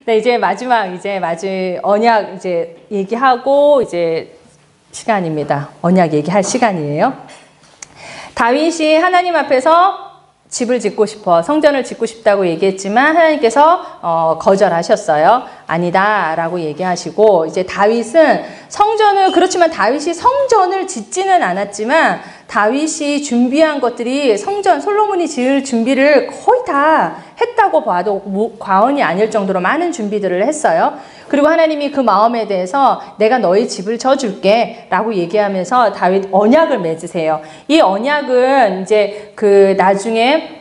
네, 이제 마지막 언약 얘기하고 시간입니다. 언약 얘기할 시간이에요. 다윗이 하나님 앞에서 집을 짓고 싶어, 성전을 짓고 싶다고 얘기했지만 하나님께서 거절하셨어요. 아니다 라고 얘기하시고, 이제 다윗은 그렇지만 다윗이 성전을 짓지는 않았지만 다윗이 준비한 것들이 솔로몬이 지을 준비를 거의 다 했다고 봐도 과언이 아닐 정도로 많은 준비들을 했어요. 그리고 하나님이 그 마음에 대해서 내가 너희 집을 져줄게 라고 얘기하면서 다윗 언약을 맺으세요. 이 언약은 나중에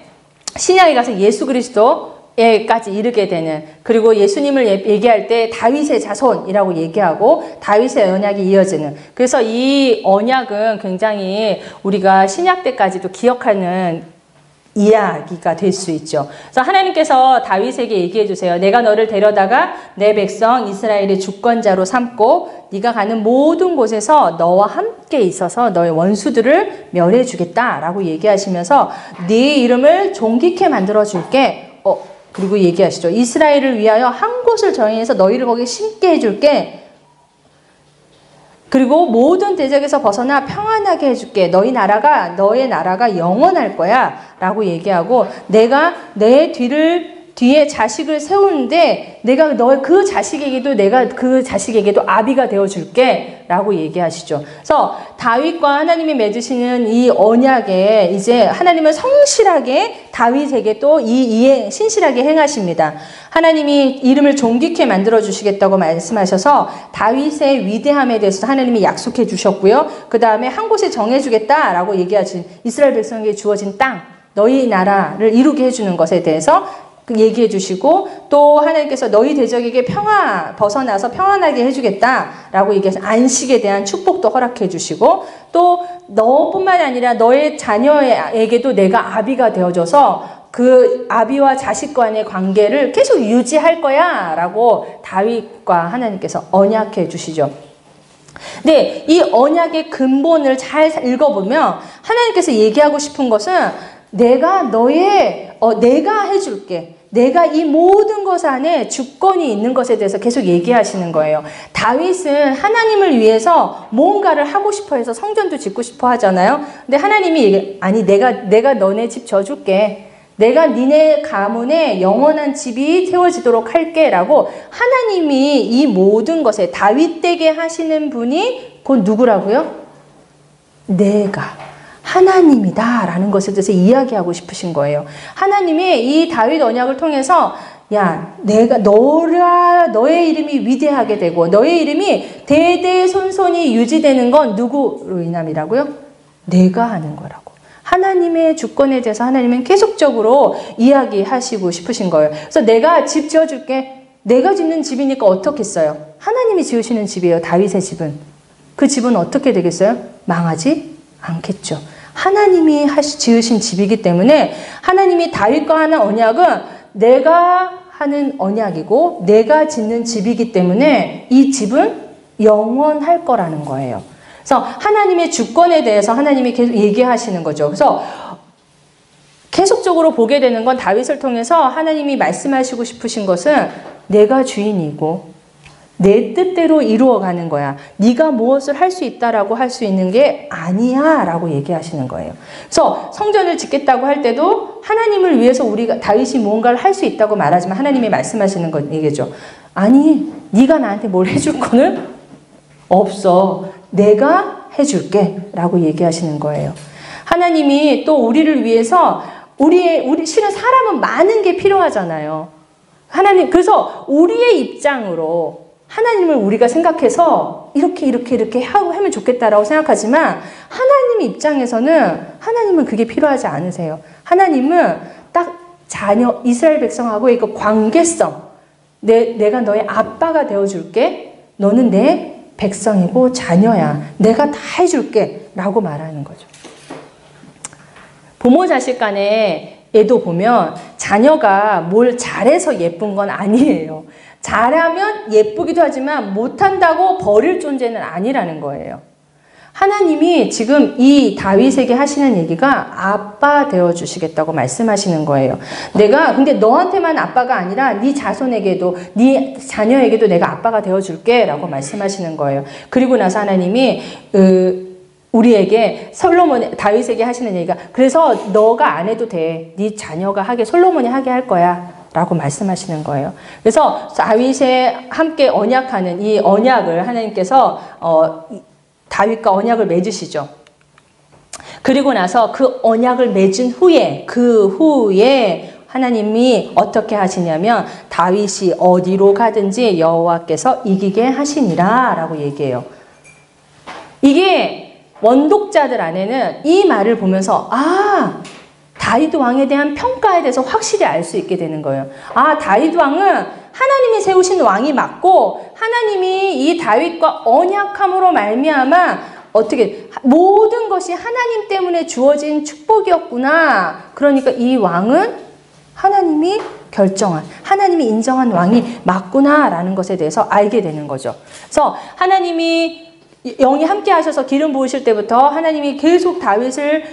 신약에 가서 예수 그리스도에까지 이르게 되는, 그리고 예수님을 얘기할 때 다윗의 자손이라고 얘기하고 다윗의 언약이 이어지는, 그래서 이 언약은 굉장히 우리가 신약 때까지도 기억하는 이야기가 될 수 있죠. 그래서 하나님께서 다윗에게 얘기해 주세요. 내가 너를 데려다가 내 백성 이스라엘의 주권자로 삼고 네가 가는 모든 곳에서 너와 함께 있어서 너의 원수들을 멸해 주겠다라고 얘기하시면서 네 이름을 존귀케 만들어 줄게. 그리고 얘기하시죠. 이스라엘을 위하여 한 곳을 정해서 너희를 거기에 심게 해줄게. 그리고 모든 대적에서 벗어나 평안하게 해줄게. 너의 나라가 영원할 거야 라고 얘기하고, 내가 내 뒤에 자식을 세우는데 내가 그 자식에게도 아비가 되어줄게 라고 얘기하시죠. 그래서 다윗과 하나님이 맺으시는 이 언약에 이제 하나님은 성실하게 다윗에게 또 신실하게 행하십니다. 하나님이 이름을 존귀케 만들어 주시겠다고 말씀하셔서 다윗의 위대함에 대해서 하나님이 약속해 주셨고요. 그 다음에 한 곳에 정해주겠다라고 얘기하신 이스라엘 백성에게 주어진 땅, 너희 나라를 이루게 해주는 것에 대해서 얘기해 주시고, 또 하나님께서 너희 대적에게 벗어나서 평안하게 해주겠다라고 얘기해서 안식에 대한 축복도 허락해 주시고, 또 너뿐만 아니라 너의 자녀에게도 내가 아비가 되어줘서 그 아비와 자식 간의 관계를 계속 유지할 거야 라고 다윗과 하나님께서 언약해 주시죠. 근데 이 언약의 근본을 잘 읽어보면 하나님께서 얘기하고 싶은 것은 내가 해줄게. 내가 이 모든 것 안에 주권이 있는 것에 대해서 계속 얘기하시는 거예요. 다윗은 하나님을 위해서 뭔가를 하고 싶어 해서 성전도 짓고 싶어 하잖아요. 근데 하나님이 내가 너네 집 져줄게. 내가 니네 가문에 영원한 집이 세워지도록 할게 라고 하나님이 이 모든 것에 다윗 되게 하시는 분이 곧 누구라고요? 하나님이다 라는 것에 대해서 이야기하고 싶으신 거예요. 하나님이 이 다윗 언약을 통해서 너의 이름이 위대하게 되고 너의 이름이 대대손손이 유지되는 건 누구로 인함이라고요? 내가 하는 거라고. 하나님의 주권에 대해서 하나님은 계속적으로 이야기하시고 싶으신 거예요. 그래서 내가 집 지어줄게. 내가 짓는 집이니까 어떻겠어요? 하나님이 지으시는 집이에요. 다윗의 집은. 그 집은 어떻게 되겠어요? 망하지 않겠죠. 하나님이 지으신 집이기 때문에 하나님이 다윗과 하는 언약은 내가 하는 언약이고 내가 짓는 집이기 때문에 이 집은 영원할 거라는 거예요. 그래서 하나님의 주권에 대해서 하나님이 계속 얘기하시는 거죠. 그래서 계속적으로 보게 되는 건 다윗을 통해서 하나님이 말씀하시고 싶으신 것은 내가 주인이고 내 뜻대로 이루어가는 거야. 네가 무엇을 할 수 있다라고 할 수 있는 게 아니야 라고 얘기하시는 거예요. 그래서 성전을 짓겠다고 할 때도 하나님을 위해서 다윗이 무언가를 할 수 있다고 말하지만 하나님이 말씀하시는 얘기죠. 아니, 네가 나한테 뭘 해줄 거는 없어. 내가 해줄게 라고 얘기하시는 거예요. 하나님이 또 우리를 위해서 실은 사람은 많은 게 필요하잖아요. 그래서 우리의 입장으로 하나님을 우리가 생각해서 이렇게 하면 좋겠다라고 생각하지만 하나님 입장에서는 하나님은 그게 필요하지 않으세요. 하나님은 딱 이스라엘 백성하고의 그 관계성, 내가 너의 아빠가 되어줄게. 너는 내 백성이고 자녀야. 내가 다 해줄게 라고 말하는 거죠. 부모 자식 간에도 보면 자녀가 뭘 잘해서 예쁜 건 아니에요. 잘하면 예쁘기도 하지만 못한다고 버릴 존재는 아니라는 거예요. 하나님이 지금 이 다윗에게 하시는 얘기가 아빠 되어주시겠다고 말씀하시는 거예요. 내가 근데 너한테만 아빠가 아니라 네 자손에게도 네 자녀에게도 내가 아빠가 되어줄게 라고 말씀하시는 거예요. 그리고 나서 하나님이 우리에게 다윗에게 하시는 얘기가 그래서 너가 안 해도 돼. 네 자녀가 하게 솔로몬이 하게 할 거야 라고 말씀하시는 거예요. 그래서 다윗에 함께 언약하는 이 언약을 하나님께서 다윗과 언약을 맺으시죠. 그리고 나서 그 언약을 맺은 후에 하나님이 어떻게 하시냐면 다윗이 어디로 가든지 여호와께서 이기게 하시니라 라고 얘기해요. 이게 원독자들 안에는 이 말을 보면서 다윗 왕에 대한 평가에 대해서 확실히 알 수 있게 되는 거예요. 다윗 왕은 하나님이 세우신 왕이 맞고 하나님이 이 다윗과 언약함으로 말미암아 어떻게 모든 것이 하나님 때문에 주어진 축복이었구나. 그러니까 이 왕은 하나님이 결정한 하나님이 인정한 왕이 맞구나라는 것에 대해서 알게 되는 거죠. 그래서 하나님이 영이 함께 하셔서 기름 부으실 때부터 하나님이 계속 다윗을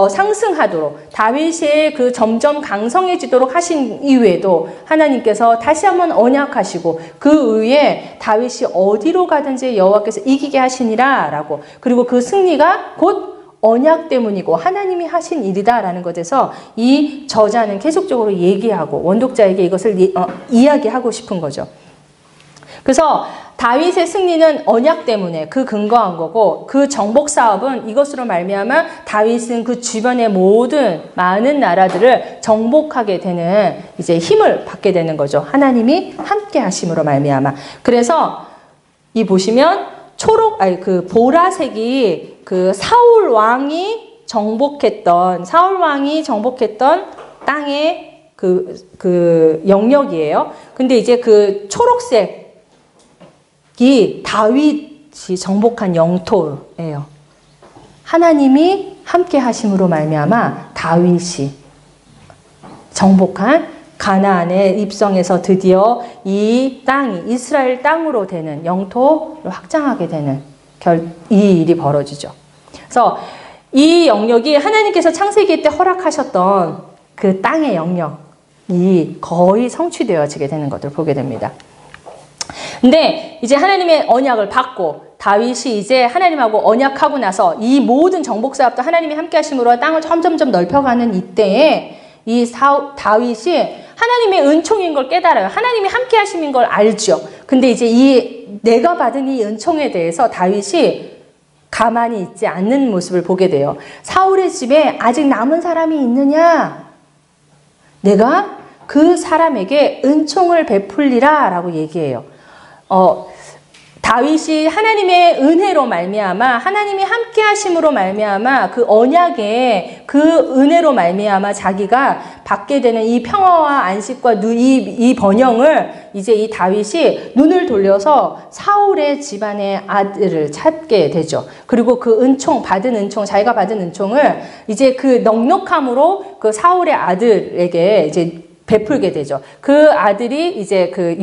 상승하도록 다윗의 그 점점 강성해지도록 하신 이후에도 하나님께서 다시 한번 언약하시고 그 위에 다윗이 어디로 가든지 여호와께서 이기게 하시니라 라고 그리고 그 승리가 곧 언약 때문이고 하나님이 하신 일이다라는 것에서 이 저자는 계속적으로 얘기하고 원독자에게 이것을 이야기하고 싶은 거죠. 그래서 다윗의 승리는 언약 때문에 그 근거한 거고 그 정복 사업은 이것으로 말미암아 다윗은 그 주변의 모든 많은 나라들을 정복하게 되는 이제 힘을 받게 되는 거죠. 하나님이 함께 하심으로 말미암아. 그래서 이 보시면 그 보라색이 그 사울 왕이 정복했던 땅의 그 영역이에요. 근데 이제 그 초록색 이 다윗이 정복한 영토예요. 하나님이 함께 하심으로 말미암아 다윗이 정복한 가나안에 입성해서 드디어 이 땅이 이스라엘 땅으로 되는 영토를 확장하게 되는 이 일이 벌어지죠. 그래서 이 영역이 하나님께서 창세기 때 허락하셨던 그 땅의 영역이 거의 성취되어지게 되는 것을 보게 됩니다. 근데 이제 하나님의 언약을 받고 다윗이 이제 하나님하고 언약하고 나서 이 모든 정복 사업도 하나님이 함께 하심으로 땅을 점점점 넓혀가는 이때에 이 다윗이 하나님의 은총인 걸 깨달아요. 하나님이 함께 하심인 걸 알죠. 근데 이제 내가 받은 이 은총에 대해서 다윗이 가만히 있지 않는 모습을 보게 돼요. 사울의 집에 아직 남은 사람이 있느냐? 내가 그 사람에게 은총을 베풀리라 라고 얘기해요. 다윗이 하나님의 은혜로 말미암아 하나님이 함께 하심으로 말미암아 그 언약의 그 은혜로 말미암아 자기가 받게 되는 이 평화와 안식과 이 번영을 이제 이 다윗이 눈을 돌려서 사울의 집안의 아들을 찾게 되죠. 그리고 그 자기가 받은 은총을 이제 그 넉넉함으로 그 사울의 아들에게 이제 베풀게 되죠. 그 아들이 이제 그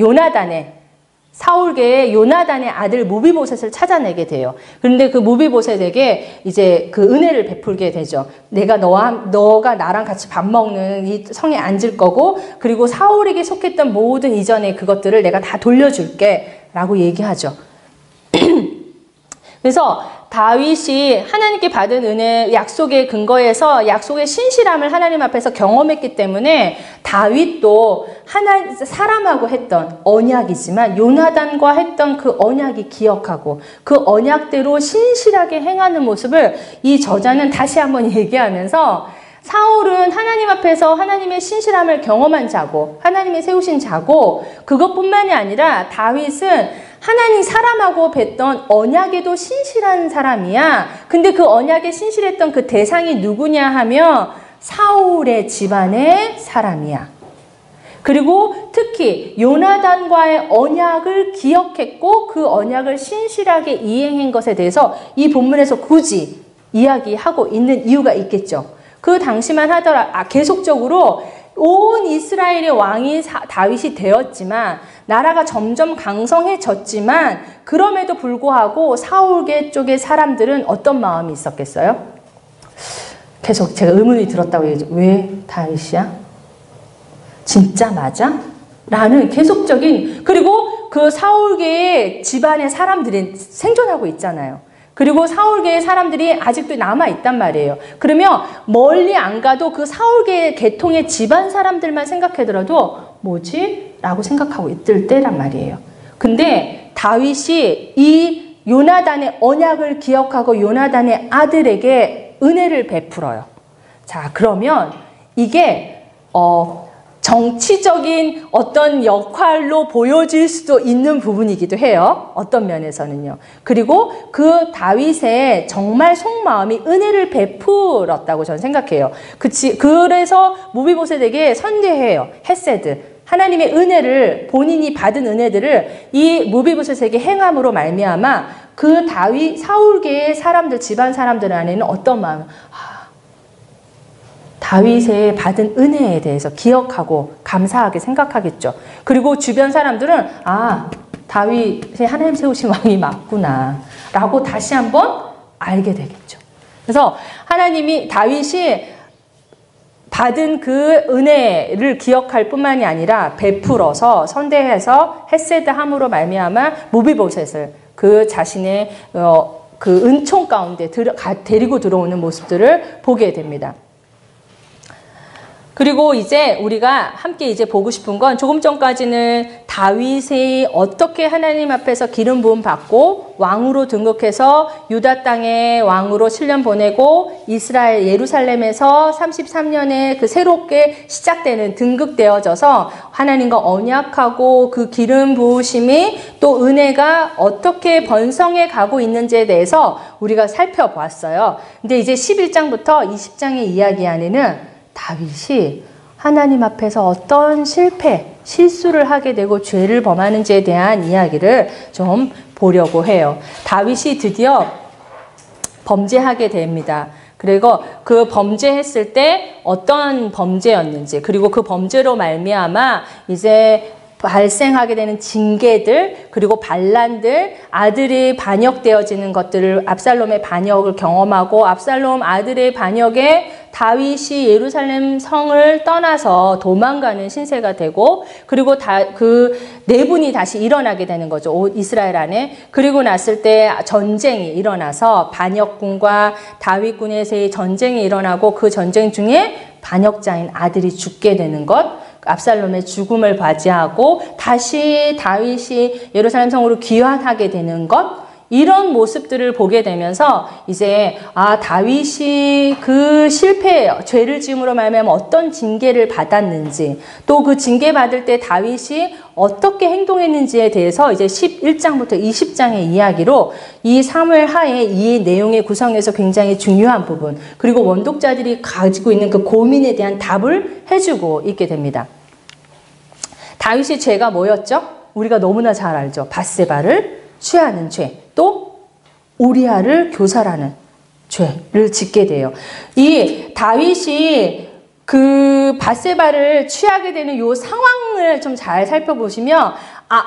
사울계의 요나단의 아들 무비보셋을 찾아내게 돼요. 그런데 그 무비보셋에게 이제 그 은혜를 베풀게 되죠. 너가 나랑 같이 밥 먹는 이 성에 앉을 거고, 그리고 사울에게 속했던 모든 이전의 그것들을 내가 다 돌려줄게 라고 얘기하죠. 그래서 다윗이 하나님께 받은 은혜 약속의 근거에서 약속의 신실함을 하나님 앞에서 경험했기 때문에 다윗도 사람하고 했던 언약이지만 요나단과 했던 그 언약이 기억하고 그 언약대로 신실하게 행하는 모습을 이 저자는 다시 한번 얘기하면서 사울은 하나님 앞에서 하나님의 신실함을 경험한 자고 하나님이 세우신 자고 그것뿐만이 아니라 다윗은 하나님 사람하고 맺던 언약에도 신실한 사람이야. 근데 그 언약에 신실했던 그 대상이 누구냐 하면 사울의 집안의 사람이야. 그리고 특히 요나단과의 언약을 기억했고 그 언약을 신실하게 이행한 것에 대해서 이 본문에서 굳이 이야기하고 있는 이유가 있겠죠. 그 당시만 하더라 계속적으로 온 이스라엘의 왕이 다윗이 되었지만 나라가 점점 강성해졌지만 그럼에도 불구하고 사울계 쪽의 사람들은 어떤 마음이 있었겠어요? 계속 제가 의문이 들었다고 얘기죠. 왜 다윗이야? 진짜 맞아? 라는 계속적인, 그리고 그 사울계의 집안의 사람들이 생존하고 있잖아요. 그리고 사울계의 사람들이 아직도 남아있단 말이에요. 그러면 멀리 안 가도 그 사울계의 계통의 집안 사람들만 생각하더라도 뭐지? 라고 생각하고 있을 때란 말이에요. 근데 다윗이 이 요나단의 언약을 기억하고 요나단의 아들에게 은혜를 베풀어요. 자, 그러면 이게 정치적인 어떤 역할로 보여질 수도 있는 부분이기도 해요. 어떤 면에서는요. 그리고 그 다윗의 정말 속마음이 은혜를 베풀었다고 저는 생각해요. 그래서 무비보셋에게 선대해요. 헤세드. 하나님의 은혜를, 본인이 받은 은혜들을 이 무비보셋에게 행함으로 말미암아 그 다윗 사울계의 사람들, 집안 사람들 안에는 어떤 마음? 다윗의 받은 은혜에 대해서 기억하고 감사하게 생각하겠죠. 그리고 주변 사람들은 다윗이 하나님 세우신 왕이 맞구나 라고 다시 한번 알게 되겠죠. 그래서 하나님이 다윗이 받은 그 은혜를 기억할 뿐만이 아니라 베풀어서 선대해서 헤세드함으로 말미암아 무비보셋을 그 자신의 그 은총 가운데 데리고 들어오는 모습들을 보게 됩니다. 그리고 이제 우리가 함께 이제 보고 싶은 건 조금 전까지는 다윗이 어떻게 하나님 앞에서 기름 부음 받고 왕으로 등극해서 유다 땅에 왕으로 7년 보내고 이스라엘 예루살렘에서 33년에 그 새롭게 시작되는 등극되어져서 하나님과 언약하고 그 기름 부으심이 또 은혜가 어떻게 번성해 가고 있는지에 대해서 우리가 살펴보았어요. 근데 이제 11장부터 20장의 이야기 안에는 다윗이 하나님 앞에서 어떤 실수를 하게 되고 죄를 범하는지에 대한 이야기를 좀 보려고 해요. 다윗이 드디어 범죄하게 됩니다. 그리고 그 범죄했을 때 어떤 범죄였는지, 그리고 그 범죄로 말미암아 이제 발생하게 되는 징계들, 그리고 반란들, 아들이 반역되어지는 것들을, absalom의 반역을 경험하고 압살롬 아들의 반역에 다윗이 예루살렘 성을 떠나서 도망가는 신세가 되고, 그리고 그 내분이 다시 일어나게 되는 거죠. 이스라엘 안에. 그리고 났을 때 전쟁이 일어나서 반역군과 다윗군에서의 전쟁이 일어나고 그 전쟁 중에 반역자인 아들이 죽게 되는 것, 압살롬의 죽음을 맞이하고 다시 다윗이 예루살렘 성으로 귀환하게 되는 것, 이런 모습들을 보게 되면서 이제 다윗이 그 죄를 지음으로 말미암아 어떤 징계를 받았는지, 또 그 징계 받을 때 다윗이 어떻게 행동했는지에 대해서 이제 11장부터 20장의 이야기로 이 사무엘 하에 이 내용의 구성에서 굉장히 중요한 부분, 그리고 원독자들이 가지고 있는 그 고민에 대한 답을 해주고 있게 됩니다. 다윗의 죄가 뭐였죠? 우리가 너무나 잘 알죠. 밧세바를 취하는 죄, 또 우리아를 교살하는 죄를 짓게 돼요. 이 다윗이 그 밧세바를 취하게 되는 요 상황을 좀 잘 살펴보시면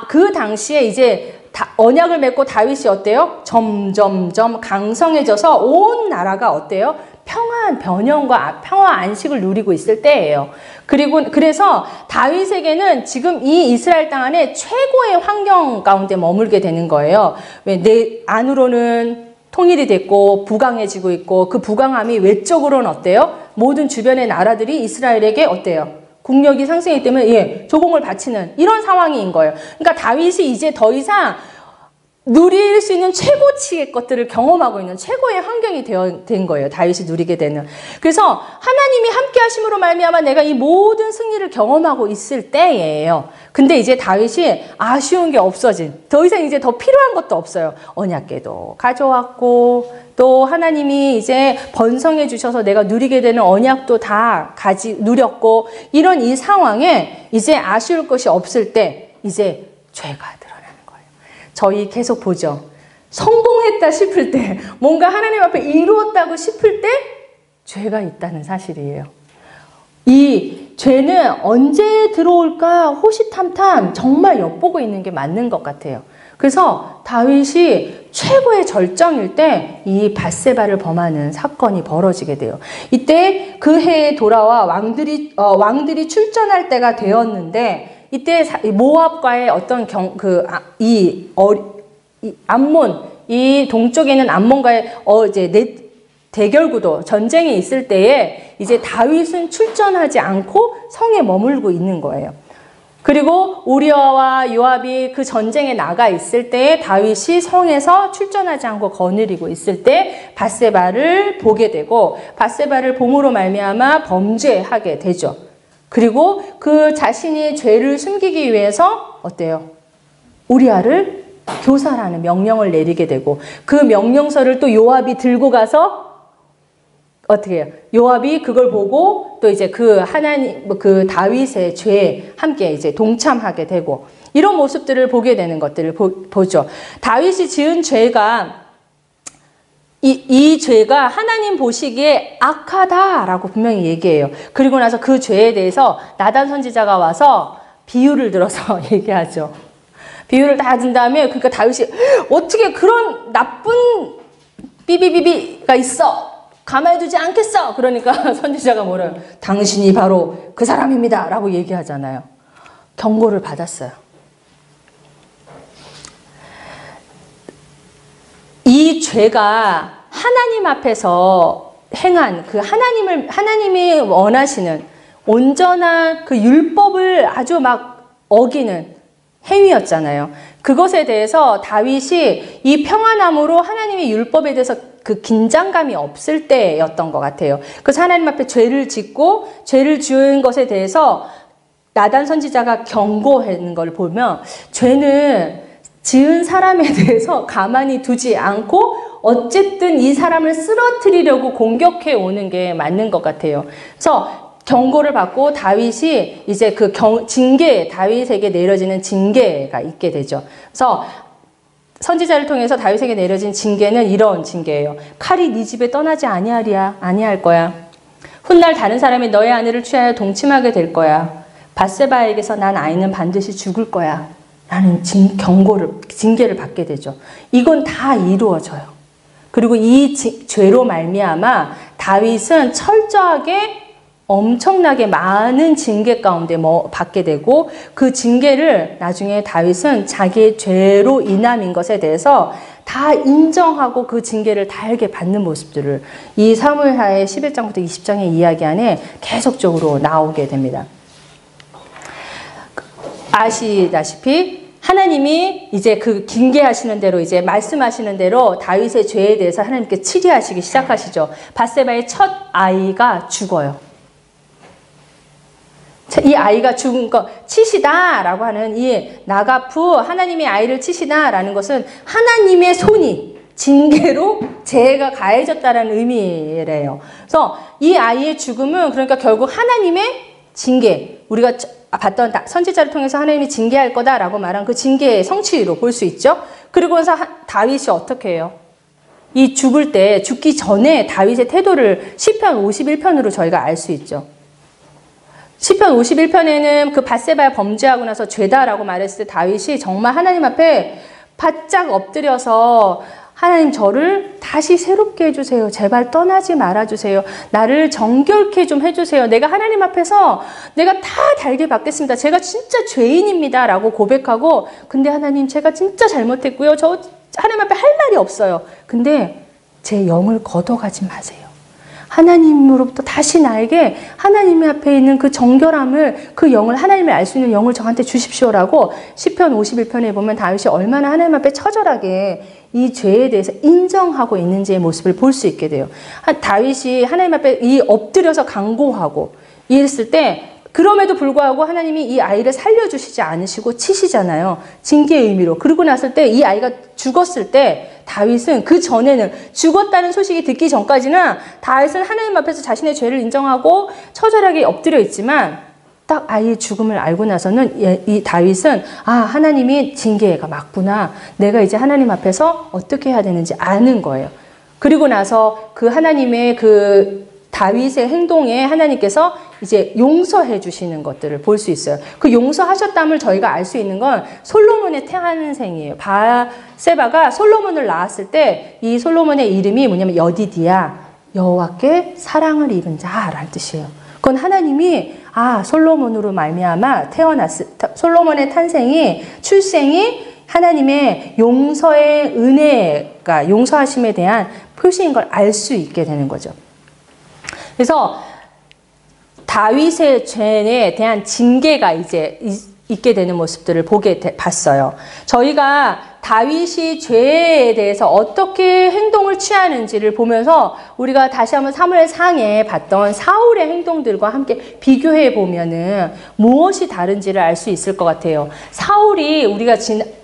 그 당시에 이제 언약을 맺고 다윗이 어때요? 점점점 강성해져서 온 나라가 어때요? 평안, 변형과 평화, 안식을 누리고 있을 때예요. 그래서 다윗에게는 지금 이 이스라엘 땅 안에 최고의 환경 가운데 머물게 되는 거예요. 왜 내 안으로는 통일이 됐고 부강해지고 있고, 그 부강함이 외적으로는 어때요? 모든 주변의 나라들이 이스라엘에게 어때요? 국력이 상승했기 때문에 조공을 바치는 이런 상황인 거예요. 그러니까 다윗이 이제 더 이상 누릴 수 있는 최고치의 것들을 경험하고 있는 최고의 환경이 된 거예요. 다윗이 누리게 되는. 그래서 하나님이 함께 하심으로 말미암아 내가 이 모든 승리를 경험하고 있을 때예요. 근데 이제 다윗이 아쉬운 게 없어진, 더 이상 이제 더 필요한 것도 없어요. 언약궤도 가져왔고, 또 하나님이 이제 번성해 주셔서 내가 누리게 되는 언약도 다 누렸고, 이런 이 상황에 이제 아쉬울 것이 없을 때 이제 죄가 저희 계속 보죠. 성공했다 싶을 때, 뭔가 하나님 앞에 이루었다고 싶을 때 죄가 있다는 사실이에요. 이 죄는 언제 들어올까 호시탐탐 정말 엿보고 있는 게 맞는 것 같아요. 그래서 다윗이 최고의 절정일 때 이 밧세바를 범하는 사건이 벌어지게 돼요. 이때 그 해에 돌아와 왕들이 출전할 때가 되었는데, 이때 모압과의 어떤 암몬, 이 동쪽에 있는 암몬과의 대결 구도, 전쟁이 있을 때에 이제 다윗은 출전하지 않고 성에 머물고 있는 거예요. 그리고 우리아와 요압이 그 전쟁에 나가 있을 때에 다윗이 성에서 출전하지 않고 거느리고 있을 때 밧세바를 보게 되고, 밧세바를 봄으로 말미암아 범죄하게 되죠. 그리고 그 자신이 죄를 숨기기 위해서 어때요? 우리아를 교살하는 명령을 내리게 되고, 그 명령서를 또 요압이 들고 가서 어떻게 해요? 요압이 그걸 보고 또 이제 그 다윗의 죄에 함께 이제 동참하게 되고, 이런 모습들을 보게 되는 것들을 보죠. 다윗이 지은 죄가, 이 죄가 하나님 보시기에 악하다라고 분명히 얘기해요. 그리고 나서 그 죄에 대해서 나단 선지자가 와서 비유를 들어서 얘기하죠. 비유를 다 든 다음에, 그러니까 다윗이 어떻게 그런 나쁜 삐비비비가 있어? 가만히 두지 않겠어. 그러니까 선지자가 뭐래요? 당신이 바로 그 사람입니다 라고 얘기하잖아요. 경고를 받았어요. 이 죄가 하나님 앞에서 행한 그 하나님이 원하시는 온전한 그 율법을 아주 막 어기는 행위였잖아요. 그것에 대해서 다윗이 이 평안함으로 하나님의 율법에 대해서 그 긴장감이 없을 때였던 것 같아요. 그래서 하나님 앞에 죄를 짓고 죄를 지은 것에 대해서 나단 선지자가 경고하는 걸 보면, 죄는 지은 사람에 대해서 가만히 두지 않고 어쨌든 이 사람을 쓰러뜨리려고 공격해 오는 게 맞는 것 같아요. 그래서 경고를 받고 다윗이 이제 그 다윗에게 내려지는 징계가 있게 되죠. 그래서 선지자를 통해서 다윗에게 내려진 징계는 이런 징계예요. 칼이 네 집에 떠나지 아니할 거야. 훗날 다른 사람이 너의 아내를 취하여 동침하게 될 거야. 밧세바에게서 난 아이는 반드시 죽을 거야. 라는 징계를 받게 되죠. 이건 다 이루어져요. 그리고 이 죄로 말미암아 다윗은 철저하게 엄청나게 많은 징계 가운데 받게 되고, 그 징계를 나중에 다윗은 자기의 죄로 인함인 것에 대해서 다 인정하고 그 징계를 달게 받는 모습들을 이 사무엘하의 11장부터 20장의 이야기 안에 계속적으로 나오게 됩니다. 아시다시피 하나님이 이제 그 징계하시는 대로, 이제 말씀하시는 대로 다윗의 죄에 대해서 하나님께 치리하시기 시작하시죠. 밧세바의 첫 아이가 죽어요. 이 아이가 죽은 거, 치시다라고 하는 이 나가프, 하나님의 아이를 치시다라는 것은 하나님의 손이 징계로 죄가 가해졌다라는 의미래요. 그래서 이 아이의 죽음은 그러니까 결국 하나님의 징계, 우리가 봤던 선지자를 통해서 하나님이 징계할 거다라고 말한 그 징계의 성취로 볼 수 있죠. 그리고 나서 다윗이 어떻게 해요? 이 죽기 전에 다윗의 태도를 시편 51편으로 저희가 알 수 있죠. 시편 51편에는 그 밧세바 범죄하고 나서 죄다라고 말했을 때 다윗이 정말 하나님 앞에 바짝 엎드려서, 하나님 저를 다시 새롭게 해주세요. 제발 떠나지 말아주세요. 나를 정결케 좀 해주세요. 내가 하나님 앞에서 내가 다 달게 받겠습니다. 제가 진짜 죄인입니다 라고 고백하고, 근데 하나님 제가 진짜 잘못했고요. 저 하나님 앞에 할 말이 없어요. 근데 제 영을 걷어가지 마세요. 하나님으로부터 다시 나에게 하나님 앞에 있는 그 정결함을, 그 영을, 하나님을 알 수 있는 영을 저한테 주십시오라고 시편 51편에 보면 다윗이 얼마나 하나님 앞에 처절하게 이 죄에 대해서 인정하고 있는지의 모습을 볼 수 있게 돼요. 다윗이 하나님 앞에 엎드려서 간구하고 이랬을 때, 그럼에도 불구하고 하나님이 이 아이를 살려주시지 않으시고 치시잖아요. 징계의 의미로. 그러고 났을 때 이 아이가 죽었을 때 다윗은 그 전에는, 죽었다는 소식이 듣기 전까지는 다윗은 하나님 앞에서 자신의 죄를 인정하고 처절하게 엎드려 있지만, 딱 아이의 죽음을 알고 나서는 이 다윗은 하나님이 징계가 맞구나. 내가 이제 하나님 앞에서 어떻게 해야 되는지 아는 거예요. 그리고 나서 그 하나님의 그 다윗의 행동에 하나님께서 이제 용서해 주시는 것들을 볼 수 있어요. 그 용서하셨담을 저희가 알 수 있는 건 솔로몬의 태한생이에요. 바세바가 솔로몬을 낳았을 때 이 솔로몬의 이름이 뭐냐면 여디디야, 여호와께 사랑을 입은 자라는 뜻이에요. 그건 하나님이 솔로몬으로 말미암아 솔로몬의 출생이 하나님의 용서의 은혜가 용서하심에 대한 표시인 걸 알 수 있게 되는 거죠. 그래서 다윗의 죄에 대한 징계가 이제 있게 되는 모습들을 봤어요. 저희가 다윗이 죄에 대해서 어떻게 행동을 취하는지를 보면서 우리가 다시 한번 사무엘상에 봤던 사울의 행동들과 함께 비교해 보면은 무엇이 다른지를 알 수 있을 것 같아요. 사울이 우리가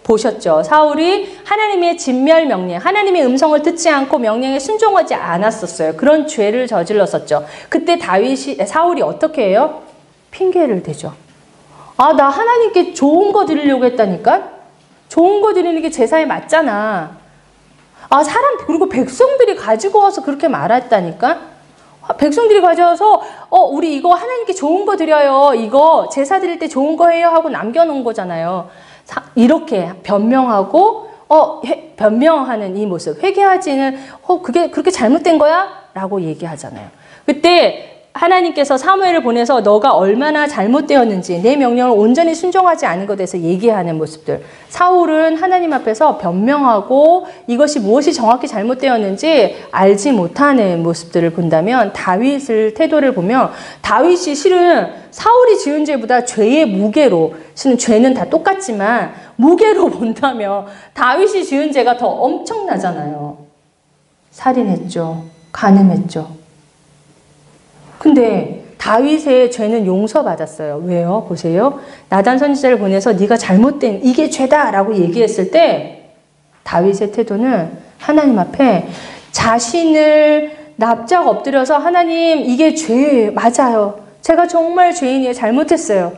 보셨죠. 사울이 하나님의 진멸 명령, 하나님의 음성을 듣지 않고 명령에 순종하지 않았었어요. 그런 죄를 저질렀었죠. 그때 사울이 어떻게 해요? 핑계를 대죠. 나 하나님께 좋은 거 드리려고 했다니까? 좋은 거 드리는 게 제사에 맞잖아. 그리고 백성들이 가지고 와서 그렇게 말했다니까? 백성들이 가져와서, 우리 이거 하나님께 좋은 거 드려요. 이거 제사 드릴 때 좋은 거 해요. 하고 남겨놓은 거잖아요. 이렇게 변명하고, 변명하는 이 모습. 회개하지는, 그게 그렇게 잘못된 거야? 라고 얘기하잖아요. 그때, 하나님께서 사무엘을 보내서 너가 얼마나 잘못되었는지 내 명령을 온전히 순종하지 않은 것에 대해서 얘기하는 모습들. 사울은 하나님 앞에서 변명하고 이것이 무엇이 정확히 잘못되었는지 알지 못하는 모습들을 본다면 다윗의 태도를 보면 다윗이 실은 사울이 지은 죄보다 죄의 무게로, 실은 죄는 다 똑같지만 무게로 본다면 다윗이 지은 죄가 더 엄청나잖아요. 살인했죠. 간음했죠. 근데 다윗의 죄는 용서받았어요. 왜요? 보세요. 나단 선지자를 보내서 네가 잘못된 이게 죄다라고 얘기했을 때 다윗의 태도는 하나님 앞에 자신을 납작 엎드려서 하나님 이게 죄 맞아요. 제가 정말 죄인이에요. 잘못했어요.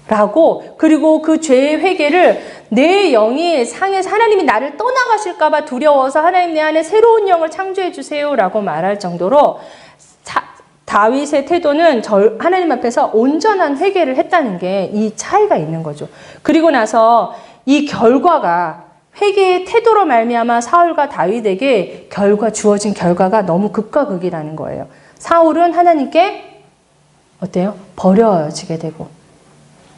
라고 그리고 그 죄의 회개를 내 영이 상해서 하나님이 나를 떠나가실까 봐 두려워서 하나님 내 안에 새로운 영을 창조해 주세요 라고 말할 정도로 다윗의 태도는 하나님 앞에서 온전한 회개를 했다는 게 이 차이가 있는 거죠. 그리고 나서 이 결과가 회개의 태도로 말미암아 사울과 다윗에게 주어진 결과가 너무 극과 극이라는 거예요. 사울은 하나님께 어때요? 버려지게 되고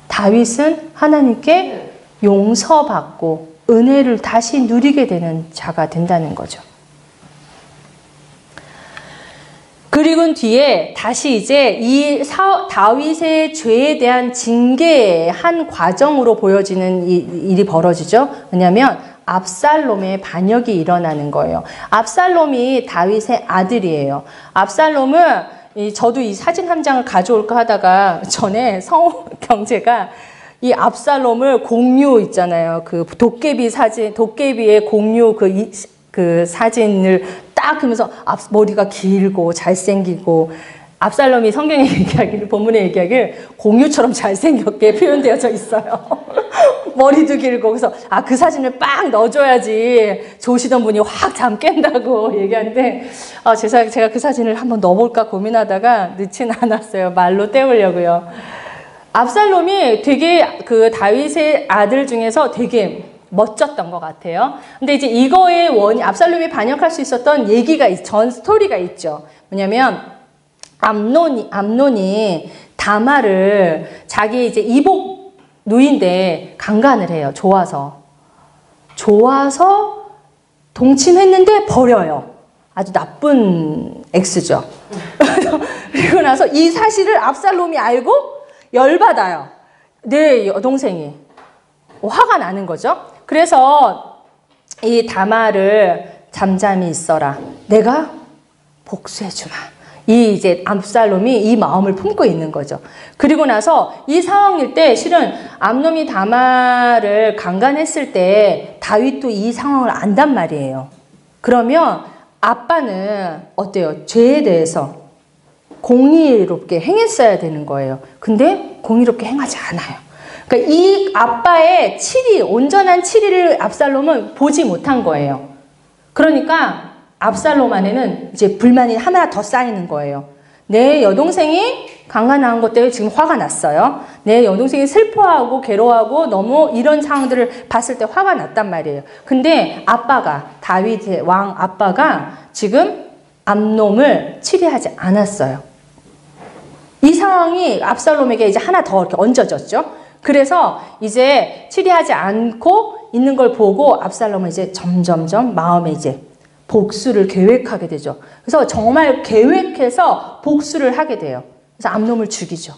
다윗은 하나님께 용서받고 은혜를 다시 누리게 되는 자가 된다는 거죠. 그리고 뒤에 다시 이제 이 다윗의 죄에 대한 징계의 한 과정으로 보여지는 일이 벌어지죠. 왜냐하면 압살롬의 반역이 일어나는 거예요. 압살롬이 다윗의 아들이에요. 압살롬은 저도 이 사진 한 장을 가져올까 하다가 전에 성우 경제가 이 압살롬을 공유 있잖아요. 그 도깨비 사진, 도깨비의 공유 그 사진을 딱 하면서 머리가 길고 잘생기고 압살롬이 성경에 얘기하기를 본문에 얘기하기를 공유처럼 잘생겼게 표현되어져 있어요. 머리도 길고 그래서 그 사진을 빡 넣어줘야지 조시던 분이 확 잠 깬다고 얘기하는데 제가 그 사진을 한번 넣어볼까 고민하다가 넣지는 않았어요. 말로 때우려고요. 압살롬이 되게 그 다윗의 아들 중에서 되게 멋졌던 것 같아요. 근데 이제 이거의 압살롬이 반역할 수 있었던 전 스토리가 있죠. 뭐냐면, 암논이 다마를 자기 이제 이복 누이인데 강간을 해요. 좋아서 동침했는데 버려요. 아주 나쁜 엑스죠. 그리고 나서 이 사실을 압살롬이 알고 열받아요. 내 여동생이. 화가 나는 거죠. 그래서 이 다마를 잠잠히 있어라. 내가 복수해주마. 이제 압살롬이 이 마음을 품고 있는 거죠. 그리고 나서 이 상황일 때 실은 암논이 다마를 강간했을 때 다윗도 이 상황을 안단 말이에요. 그러면 아빠는 어때요? 죄에 대해서 공의롭게 행했어야 되는 거예요. 근데 공의롭게 행하지 않아요. 그러니까 이 아빠의 온전한 치리를 압살롬은 보지 못한 거예요. 그러니까 압살롬 안에는 이제 불만이 하나 더 쌓이는 거예요. 내 여동생이 강간 당한 것 때문에 지금 화가 났어요. 내 여동생이 슬퍼하고 괴로워하고 너무 이런 상황들을 봤을 때 화가 났단 말이에요. 근데 아빠가, 다윗의 왕 아빠가 지금 암놈을 치리하지 않았어요. 이 상황이 압살롬에게 이제 하나 더 이렇게 얹어졌죠. 그래서 이제 치리하지 않고 있는 걸 보고 압살롬은 이제 점점점 마음에 이제 복수를 계획하게 되죠. 그래서 정말 계획해서 복수를 하게 돼요. 그래서 암놈을 죽이죠.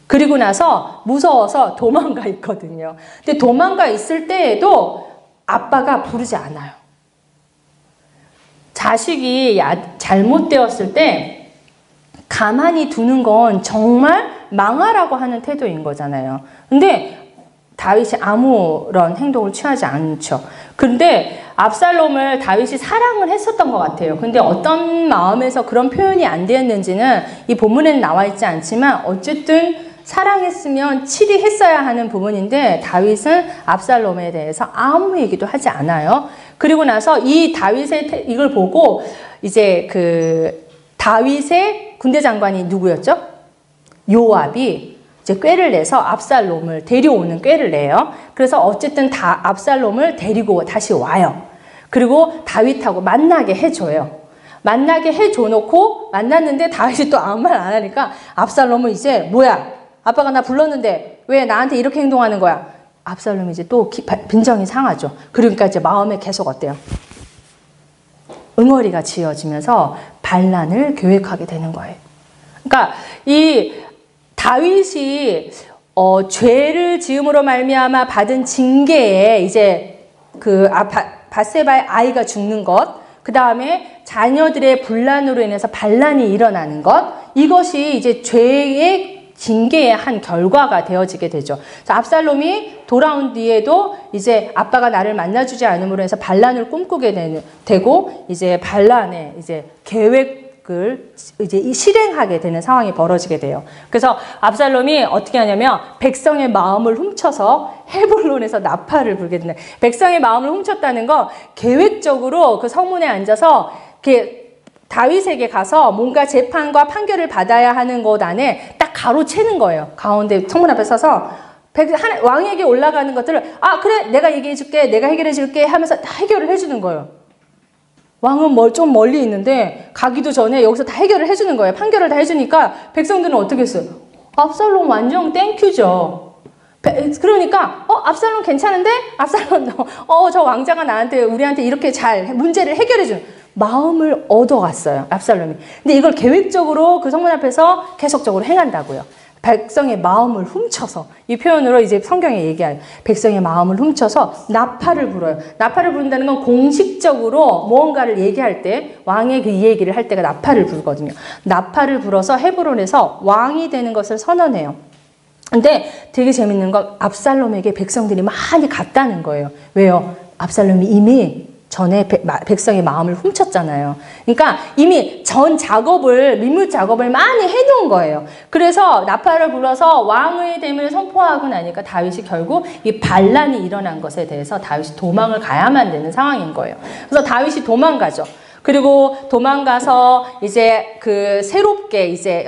그리고 나서 무서워서 도망가 있거든요. 근데 도망가 있을 때에도 아빠가 부르지 않아요. 자식이 잘못되었을 때 가만히 두는 건 정말 망하라고 하는 태도인 거잖아요. 근데 다윗이 아무런 행동을 취하지 않죠. 근데 압살롬을 다윗이 사랑을 했었던 것 같아요. 근데 어떤 마음에서 그런 표현이 안 되었는지는 이 본문에는 나와 있지 않지만 어쨌든 사랑했으면 치리했어야 하는 부분인데 다윗은 압살롬에 대해서 아무 얘기도 하지 않아요. 그리고 나서 이 다윗의 이걸 보고 이제 그 다윗의 군대 장관이 누구였죠? 요압이 이제 꾀를 내서 압살롬을 데려오는 꾀를 내요. 그래서 어쨌든 다 압살롬을 데리고 다시 와요. 그리고 다윗하고 만나게 해줘요. 만나게 해줘 놓고 만났는데 다윗이 또 아무 말 안 하니까 압살롬은 이제 뭐야? 아빠가 나 불렀는데 왜 나한테 이렇게 행동하는 거야? 압살롬이 이제 또 빈정이 상하죠. 그러니까 이제 마음에 계속 어때요? 응어리가 지어지면서 반란을 계획하게 되는 거예요. 그러니까 이 다윗이 죄를 지음으로 말미암아 받은 징계에 이제 그 밧세바의 아이가 죽는 것, 그 다음에 자녀들의 분란으로 인해서 반란이 일어나는 것, 이것이 이제 죄의 징계의 한 결과가 되어지게 되죠. 압살롬이 돌아온 뒤에도 이제 아빠가 나를 만나주지 않음으로 해서 반란을 꿈꾸게 되고 이제 반란의 이제 계획을 이제 실행하게 되는 상황이 벌어지게 돼요. 그래서 압살롬이 어떻게 하냐면 백성의 마음을 훔쳐서 헤볼론에서 나팔을 불게 되는. 백성의 마음을 훔쳤다는 건 계획적으로 그 성문에 앉아서 이렇게 다윗에게 가서 뭔가 재판과 판결을 받아야 하는 것 안에 딱 가로채는 거예요. 가운데 성문 앞에 서서 왕에게 올라가는 것들을 그래 내가 얘기해 줄게 내가 해결해 줄게 하면서 다 해결을 해주는 거예요. 왕은 좀 멀리 있는데 가기도 전에 여기서 다 해결을 해주는 거예요. 판결을 다 해주니까 백성들은 어떻게 했어요? 압살롬 완전 땡큐죠. 그러니까 압살롬 괜찮은데? 압살롬 저 왕자가 우리한테 이렇게 잘 문제를 해결해 주는 마음을 얻어갔어요. 압살롬이. 근데 이걸 계획적으로 그 성문 앞에서 계속적으로 행한다고요. 백성의 마음을 훔쳐서 이 표현으로 이제 성경에 얘기해요. 백성의 마음을 훔쳐서 나팔을 불어요. 나팔을 부른다는 건 공식적으로 무언가를 얘기할 때 왕의 그 얘기를 할 때가 나팔을 부르거든요. 나팔을 불어서 헤브론에서 왕이 되는 것을 선언해요. 근데 되게 재밌는 건 압살롬에게 백성들이 많이 갔다는 거예요. 왜요? 압살롬이 이미 전에 백성의 마음을 훔쳤잖아요. 그러니까 이미 전 작업을, 민물 작업을 많이 해놓은 거예요. 그래서 나팔을 불어서 왕의 됨을 선포하고 나니까 다윗이 결국 이 반란이 일어난 것에 대해서 다윗이 도망을 가야만 되는 상황인 거예요. 그래서 다윗이 도망가죠. 그리고 도망가서 이제 그 새롭게 이제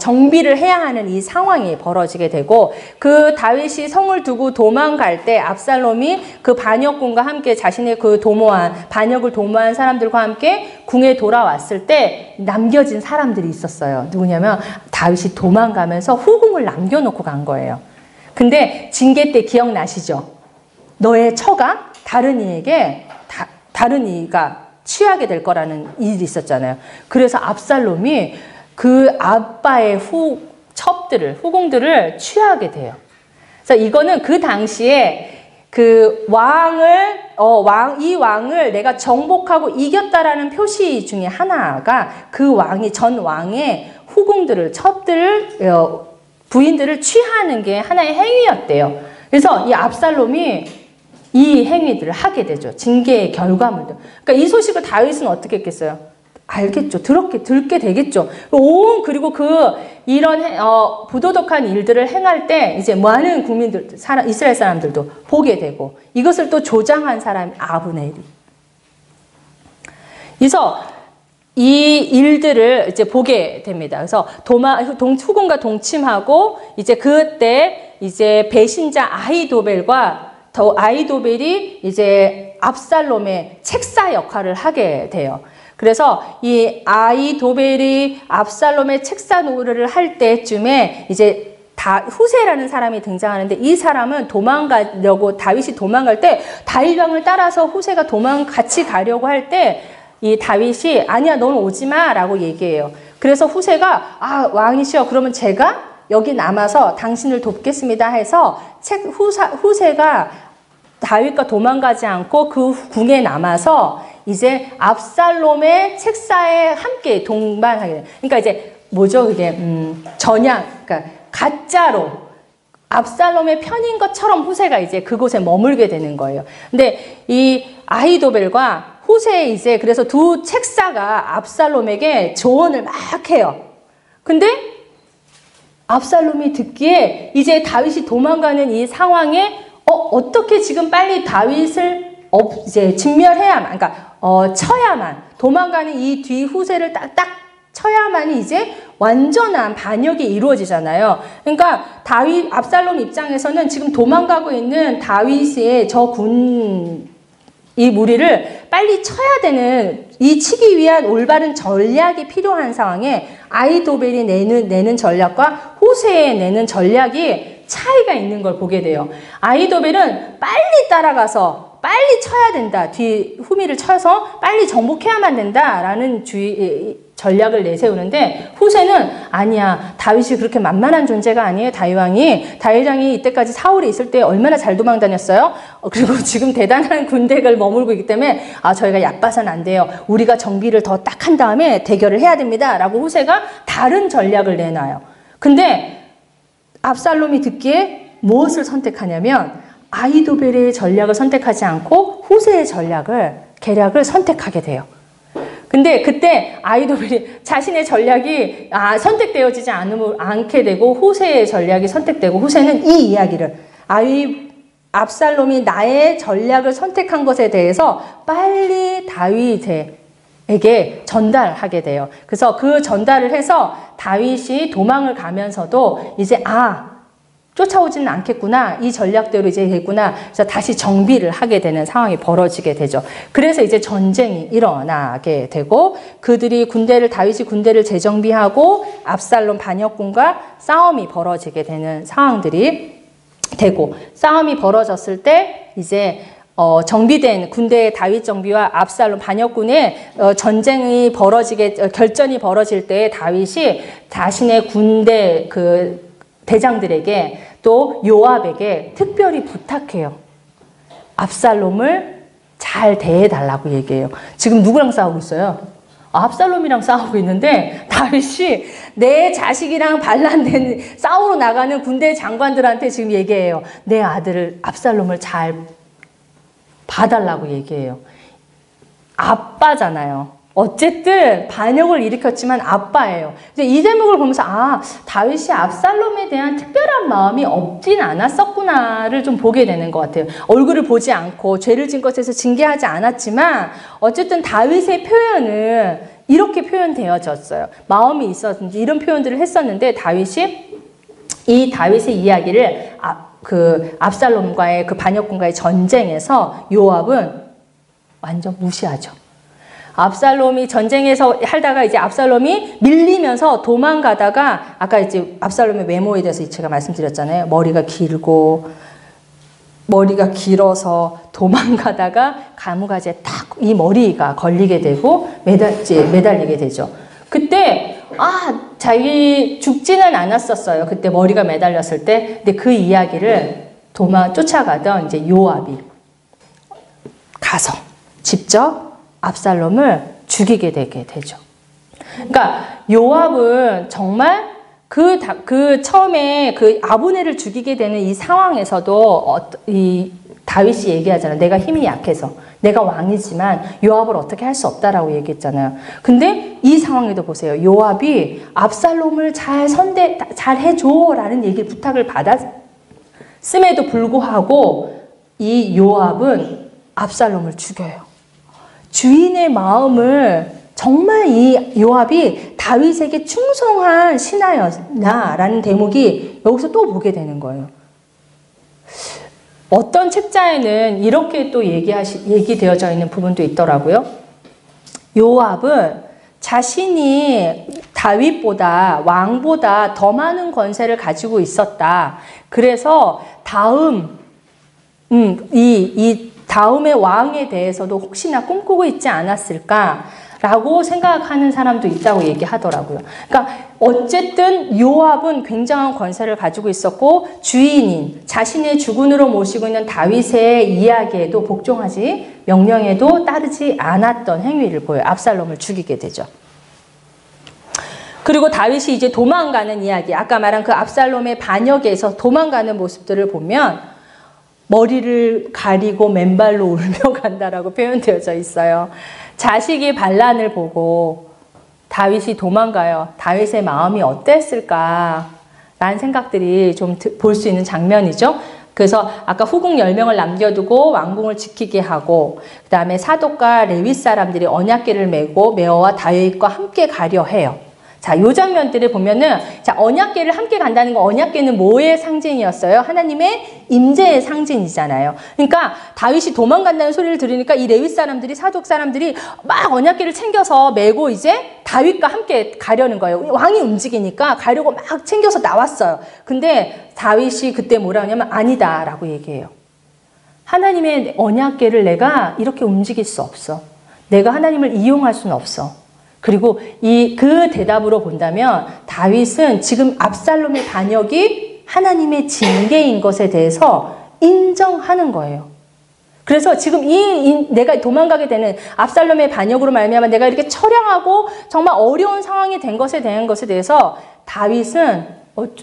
정비를 해야 하는 이 상황이 벌어지게 되고 그 다윗이 성을 두고 도망갈 때 압살롬이 그 반역군과 함께 자신의 그 반역을 도모한 사람들과 함께 궁에 돌아왔을 때 남겨진 사람들이 있었어요. 누구냐면 다윗이 도망가면서 후궁을 남겨놓고 간 거예요. 근데 징계 때 기억나시죠? 너의 처가 다른 이에게 다른 이가 취하게 될 거라는 일이 있었잖아요. 그래서 압살롬이 그 아빠의 후궁들을 취하게 돼요. 그래서 이거는 그 당시에 그 이 왕을 내가 정복하고 이겼다라는 표시 중에 하나가 그 전 왕의 후궁들을, 부인들을 취하는 게 하나의 행위였대요. 그래서 이 압살롬이 이 행위들을 하게 되죠. 징계의 결과물들. 그러니까 이 소식을 다윗은 어떻게 했겠어요? 알겠죠. 듣게 되겠죠. 그리고 이런 부도덕한 일들을 행할 때 이제 많은 국민들, 이스라엘 사람들도 보게 되고 이것을 또 조장한 사람이 아브넬이. 그래서 이 일들을 이제 보게 됩니다. 그래서 후군과 동침하고 이제 그때 이제 배신자 아히도벨이 이제 압살롬의 책사 역할을 하게 돼요. 그래서 이 아히도벨이 압살롬의 책사 노릇을 할 때쯤에 이제 후세라는 사람이 등장하는데, 이 사람은 다윗이 도망갈 때 다윗 왕을 따라서 후세가 같이 가려고 할 때 이 다윗이 아니야 너는 오지 마라고 얘기해요. 그래서 후세가 왕이시여 그러면 제가 여기 남아서 당신을 돕겠습니다 해서 후세가 다윗과 도망가지 않고 그 궁에 남아서 이제 압살롬의 책사에 함께 동반하게 돼요. 그러니까 이제 뭐죠 그게 그러니까 가짜로 압살롬의 편인 것처럼 후세가 이제 그곳에 머물게 되는 거예요. 근데 이 아히도벨과 후세 이제 그래서 두 책사가 압살롬에게 조언을 막 해요. 근데 압살롬이 듣기에 이제 다윗이 도망가는 이 상황에 어떻게 지금 빨리 다윗을 이제 진멸해야만, 그러니까 쳐야만, 도망가는 이 뒤 후세를 딱 쳐야만이 이제 완전한 반역이 이루어지잖아요. 그러니까 압살롬 입장에서는 지금 도망가고 있는 다윗의 이 무리를 빨리 쳐야 되는, 이 치기 위한 올바른 전략이 필요한 상황에 아히도벨이 내는 전략과 후세의 내는 전략이 차이가 있는 걸 보게 돼요. 아히도벨은 빨리 따라가서 빨리 쳐야 된다. 후미를 쳐서 빨리 정복해야만 된다라는 전략을 내세우는데, 후세는 아니야. 다윗이 그렇게 만만한 존재가 아니에요. 다윗 왕이 이때까지 사울이 있을 때 얼마나 잘 도망 다녔어요. 그리고 지금 대단한 군대를 머물고 있기 때문에 저희가 얕봐서는 안 돼요. 우리가 정비를 더 딱 한 다음에 대결을 해야 됩니다. 라고 후세가 다른 전략을 내놔요. 근데 압살롬이 듣기에 무엇을 선택하냐면 아히도벨의 전략을 선택하지 않고 후세의 계략을 선택하게 돼요. 근데 그때 아히도벨이 자신의 전략이 선택되어지지 않게 되고 후세의 전략이 선택되고, 후세는 이 이야기를 압살롬이 나의 전략을 선택한 것에 대해서 빨리 다윗에게 전달하게 돼요. 그래서 그 전달을 해서 다윗이 도망을 가면서도 이제 쫓아오지는 않겠구나. 이 전략대로 이제 됐구나. 그래서 다시 정비를 하게 되는 상황이 벌어지게 되죠. 그래서 이제 전쟁이 일어나게 되고, 다윗이 군대를 재정비하고 압살롬 반역군과 싸움이 벌어지게 되는 상황들이 되고, 싸움이 벌어졌을 때 이제 정비된 군대의 다윗 정비와 압살롬 반역군의 결전이 벌어질 때 다윗이 자신의 군대 대장들에게 또 요압에게 특별히 부탁해요. 압살롬을 잘 대해달라고 얘기해요. 지금 누구랑 싸우고 있어요? 압살롬이랑 싸우고 있는데, 다윗이 내 자식이랑 반란된 싸우러 나가는 군대 장관들한테 지금 얘기해요. 내 아들을 압살롬을 잘 봐달라고 얘기해요. 아빠잖아요. 어쨌든 반역을 일으켰지만 아빠예요. 이제 이 대목을 보면서 다윗이 압살롬에 대한 특별한 마음이 없진 않았었구나를 좀 보게 되는 것 같아요. 얼굴을 보지 않고 죄를 진 것에서 징계하지 않았지만 어쨌든 다윗의 표현은 이렇게 표현되어졌어요. 마음이 있었는지 이런 표현들을 했었는데, 이 다윗의 이야기를 압살롬과의 반역군과의 전쟁에서 요압은 완전 무시하죠. 압살롬이 전쟁에서 하다가 이제 압살롬이 밀리면서 도망가다가, 아까 이제 압살롬의 외모에 대해서 제가 말씀드렸잖아요. 머리가 길어서 도망가다가 가무가지에 딱 이 머리가 걸리게 되고 매달리게 되죠. 그때 자기 죽지는 않았었어요. 그때 머리가 매달렸을 때. 근데 그 이야기를 쫓아가던 이제 요압이 가서 직접 압살롬을 죽이게 되게 되죠. 그러니까 요압은 정말 처음에 아브넬을 죽이게 되는 이 상황에서도 이 다윗이 얘기하잖아요. 내가 힘이 약해서, 내가 왕이지만 요압을 어떻게 할 수 없다라고 얘기했잖아요. 근데 이 상황에도 보세요. 요압이 압살롬을 잘 해줘라는 부탁을 받았음에도 불구하고 이 요압은 압살롬을 죽여요. 주인의 마음을 정말 이 요압이 다윗에게 충성한 신하였나라는 대목이 여기서 또 보게 되는 거예요. 어떤 책자에는 이렇게 또 얘기되어져 있는 부분도 있더라고요. 요압은 자신이 다윗보다 왕보다 더 많은 권세를 가지고 있었다. 그래서 이 다음의 왕에 대해서도 혹시나 꿈꾸고 있지 않았을까라고 생각하는 사람도 있다고 얘기하더라고요. 그러니까 어쨌든 요압은 굉장한 권세를 가지고 있었고 주인인 자신의 주군으로 모시고 있는 다윗의 이야기에도 복종하지 명령에도 따르지 않았던 행위를 보여요. 압살롬을 죽이게 되죠. 그리고 다윗이 이제 도망가는 이야기, 아까 말한 그 압살롬의 반역에서 도망가는 모습들을 보면 머리를 가리고 맨발로 울며 간다라고 표현되어져 있어요. 자식이 반란을 보고 다윗이 도망가요. 다윗의 마음이 어땠을까? 라는 생각들이 좀 볼 수 있는 장면이죠. 그래서 아까 후궁 10명을 남겨두고 왕궁을 지키게 하고 그 다음에 사독과 레위 사람들이 언약궤를 메고 메어와 다윗과 함께 가려 해요. 자, 요 장면들을 보면은, 자, 언약궤를 함께 간다는 거, 언약궤는 뭐의 상징이었어요? 하나님의 임재의 상징이잖아요. 그러니까 다윗이 도망간다는 소리를 들으니까 이 레위 사람들이, 사독 사람들이 막 언약궤를 챙겨서 메고 이제 다윗과 함께 가려는 거예요. 왕이 움직이니까 가려고 막 챙겨서 나왔어요. 근데 다윗이 그때 뭐라 하냐면 아니다 라고 얘기해요. 하나님의 언약궤를 내가 이렇게 움직일 수 없어. 내가 하나님을 이용할 수는 없어. 그리고 그 대답으로 본다면 다윗은 지금 압살롬의 반역이 하나님의 징계인 것에 대해서 인정하는 거예요. 그래서 지금 내가 도망가게 되는 압살롬의 반역으로 말미암아 내가 이렇게 처량하고 정말 어려운 상황이 된 것에 대해서 다윗은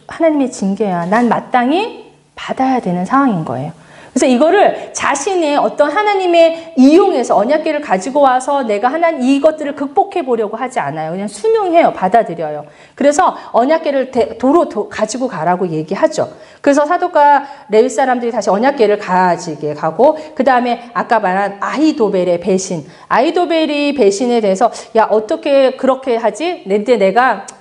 하나님의 징계야. 난 마땅히 받아야 되는 상황인 거예요. 그래서 이거를 자신의 어떤 하나님의 이용해서 언약궤를 가지고 와서 내가 이것들을 극복해 보려고 하지 않아요. 그냥 순응해요. 받아들여요. 그래서 언약궤를 도로 가지고 가라고 얘기하죠. 그래서 사독과 레위 사람들이 다시 언약궤를 가지게 가고 그 다음에 아까 말한 아히도벨의 배신. 아히도벨이 배신에 대해서 야 어떻게 그렇게 하지?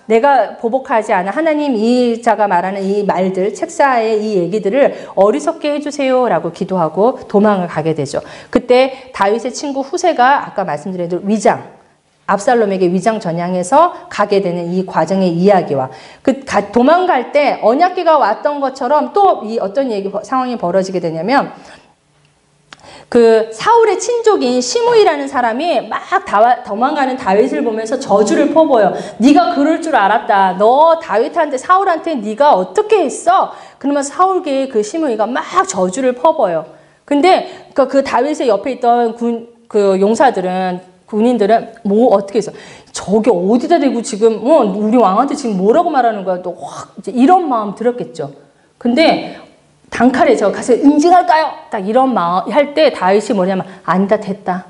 내가 보복하지 않아. 하나님 이 자가 말하는 이 말들, 책사의 이 얘기들을 어리석게 해주세요 라고 기도하고 도망을 가게 되죠. 그때 다윗의 친구 후세가 아까 말씀드린 대로 압살롬에게 위장 전향해서 가게 되는 이 과정의 이야기와 도망갈 때 언약궤가 왔던 것처럼 또 어떤 상황이 벌어지게 되냐면 그 사울의 친족인 시므이라는 사람이 막 도망가는 다윗을 보면서 저주를 퍼부어요. 네가 그럴 줄 알았다. 너 사울한테 네가 어떻게 했어? 그러면서 사울계의 그 시므이가 막 저주를 퍼부어요. 근데 그 다윗의 옆에 있던 군인들은 뭐 어떻게 했어? 저게 어디다 대고 지금 우리 왕한테 지금 뭐라고 말하는 거야? 또 확 이런 마음 들었겠죠. 근데 단칼에 저 가서 응징할까요? 딱 이런 마음 할 때 다윗이 뭐냐면 아니다 됐다.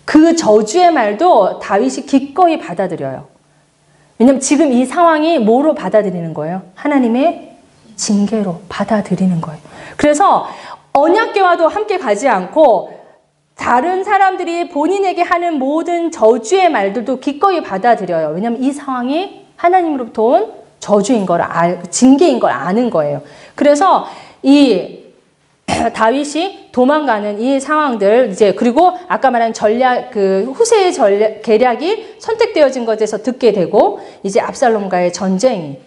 그 저주의 말도 다윗이 기꺼이 받아들여요. 왜냐면 지금 이 상황이 뭐로 받아들이는 거예요? 하나님의 징계로 받아들이는 거예요. 그래서 언약궤와도 함께 가지 않고 다른 사람들이 본인에게 하는 모든 저주의 말들도 기꺼이 받아들여요. 왜냐면 이 상황이 하나님으로부터 온 저주인 걸 징계인 걸 아는 거예요. 그래서 이 다윗이 도망가는 이 상황들 그리고 아까 말한 후세의 계략이 선택되어진 것에서 듣게 되고 이제 압살롬과의 전쟁이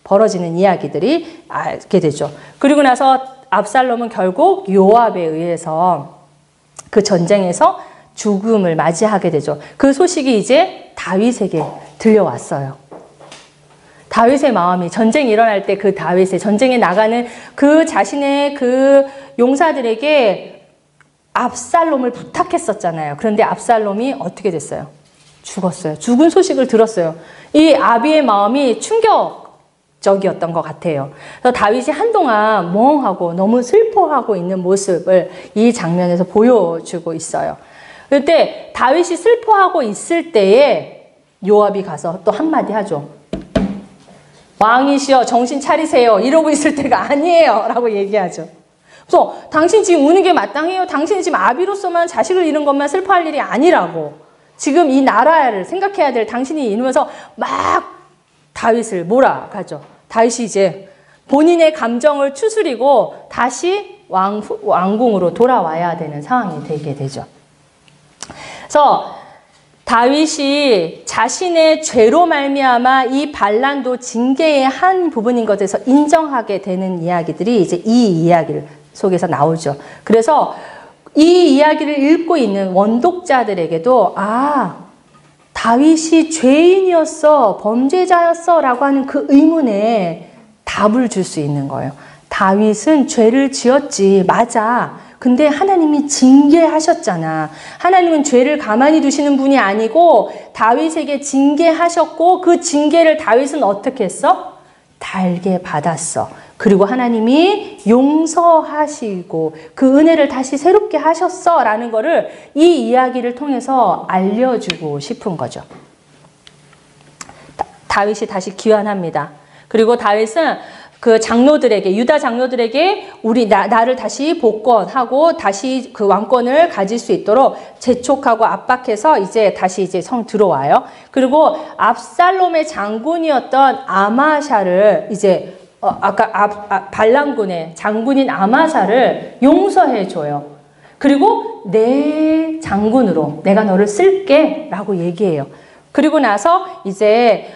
벌어지는 이야기들이 알게 되죠. 그리고 나서 압살롬은 결국 요압에 의해서 그 전쟁에서 죽음을 맞이하게 되죠. 그 소식이 이제 다윗에게 들려왔어요. 다윗의 마음이 전쟁이 일어날 때 전쟁에 나가는 그 자신의 그 용사들에게 압살롬을 부탁했었잖아요. 그런데 압살롬이 어떻게 됐어요? 죽었어요. 죽은 소식을 들었어요. 이 아비의 마음이 충격적이었던 것 같아요. 그래서 다윗이 한동안 멍하고 너무 슬퍼하고 있는 모습을 이 장면에서 보여주고 있어요. 그때 다윗이 슬퍼하고 있을 때에 요압이 가서 또 한마디 하죠. 왕이시여 정신 차리세요. 이러고 있을 때가 아니에요. 라고 얘기하죠. 그래서 당신 지금 우는 게 마땅해요. 당신이 지금 아비로서만 자식을 잃은 것만 슬퍼할 일이 아니라고. 지금 이 나라를 생각해야 될 당신이 이러면서 막 다윗을 몰아가죠. 다윗이 이제 본인의 감정을 추스리고 다시 왕궁으로 돌아와야 되는 상황이 되게 되죠. 그래서 다윗이 자신의 죄로 말미암아 이 반란도 징계의 한 부분인 것에서 인정하게 되는 이야기들이 이제 이 이야기를 속에서 나오죠. 그래서 이 이야기를 읽고 있는 원독자들에게도 다윗이 죄인이었어, 범죄자였어 라고 하는 그 의문에 답을 줄 수 있는 거예요. 다윗은 죄를 지었지, 맞아. 근데 하나님이 징계하셨잖아. 하나님은 죄를 가만히 두시는 분이 아니고 다윗에게 징계하셨고 그 징계를 다윗은 어떻게 했어? 달게 받았어. 그리고 하나님이 용서하시고 그 은혜를 다시 새롭게 하셨어 라는 거를 이 이야기를 통해서 알려주고 싶은 거죠. 다윗이 다시 귀환합니다. 그리고 다윗은 그 장로들에게, 유다 장로들에게 나를 다시 복권하고 다시 그 왕권을 가질 수 있도록 재촉하고 압박해서 이제 다시 성 들어와요. 그리고 압살롬의 장군이었던 아마샤를 이제 아까 반란군의 장군인 아마샤를 용서해줘요. 그리고 내 장군으로 내가 너를 쓸게 라고 얘기해요. 그리고 나서 이제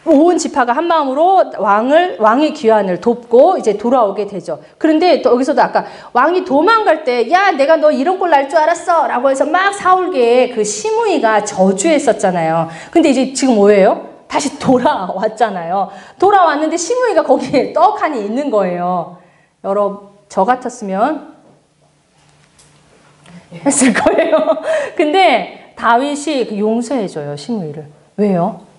온 지파가 한 마음으로 왕의 귀환을 돕고 이제 돌아오게 되죠. 그런데 또 여기서도 아까 왕이 도망갈 때, 야, 내가 너 이런 꼴 날 줄 알았어 라고 해서 막 사울계에 그 시므이가 저주했었잖아요. 근데 이제 지금 뭐예요? 다시 돌아왔잖아요. 돌아왔는데 시므이가 거기에 떡하니 있는 거예요. 여러분, 저 같았으면 했을 거예요. 근데 다윗이 용서해줘요, 시므이를. 왜요?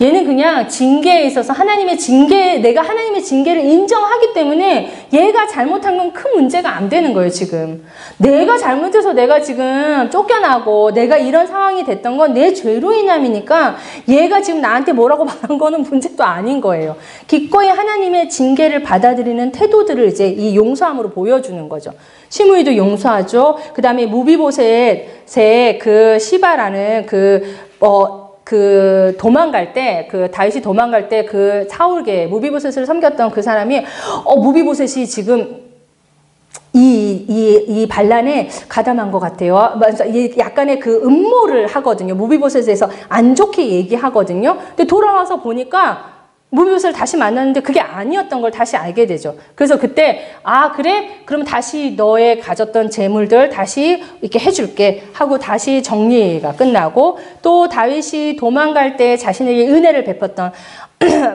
얘는 그냥 징계에 있어서 내가 하나님의 징계를 인정하기 때문에 얘가 잘못한 건 큰 문제가 안 되는 거예요, 지금. 내가 잘못해서 내가 지금 쫓겨나고 내가 이런 상황이 됐던 건 내 죄로 인함이니까 얘가 지금 나한테 뭐라고 말한 거는 문제도 아닌 거예요. 기꺼이 하나님의 징계를 받아들이는 태도들을 이제 이 용서함으로 보여주는 거죠. 시므이도 용서하죠. 그 다음에 무비보셋의 그 시바라는 도망갈 때, 다윗이 도망갈 때 그 사울계, 무비보셋을 섬겼던 그 사람이, 무비보셋이 지금 이 반란에 가담한 것 같아요. 약간의 그 음모를 하거든요. 무비보셋에서 안 좋게 얘기하거든요. 근데 돌아와서 보니까 무비보셋을 다시 만났는데 그게 아니었던 걸 다시 알게 되죠. 그래서 그때 그래? 그럼 다시 너의 가졌던 재물들 다시 이렇게 해줄게 하고 다시 정리가 끝나고, 또 다윗이 도망갈 때 자신에게 은혜를 베풀었던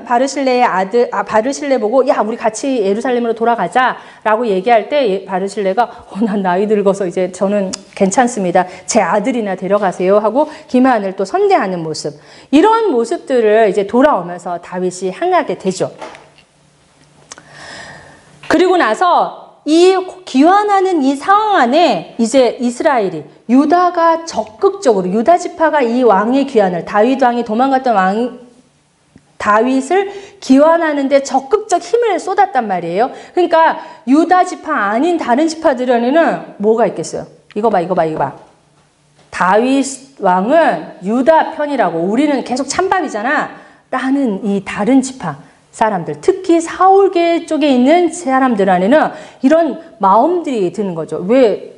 바르실레의 아들, 바르실레 보고, 야, 우리 같이 예루살렘으로 돌아가자 라고 얘기할 때 바르실레가 난 나이 늙어서 이제 저는 괜찮습니다, 제 아들이나 데려가세요 하고 기만을 또 선대하는 모습, 이런 모습들을 이제 돌아오면서 다윗이 행하게 되죠. 그리고 나서 이 귀환하는 이 상황 안에 이제 이스라엘이, 유다가 적극적으로, 유다 지파가 이 왕의 귀환을, 다윗 왕이 도망갔던 다윗을 귀환하는데 적극적 힘을 쏟았단 말이에요. 그러니까 유다 지파 아닌 다른 지파들에는 뭐가 있겠어요? 이거 봐. 다윗 왕은 유다 편이라고, 우리는 계속 찬밥이잖아 라는 이 다른 지파 사람들, 특히 사울계 쪽에 있는 사람들 안에는 이런 마음들이 드는 거죠. 왜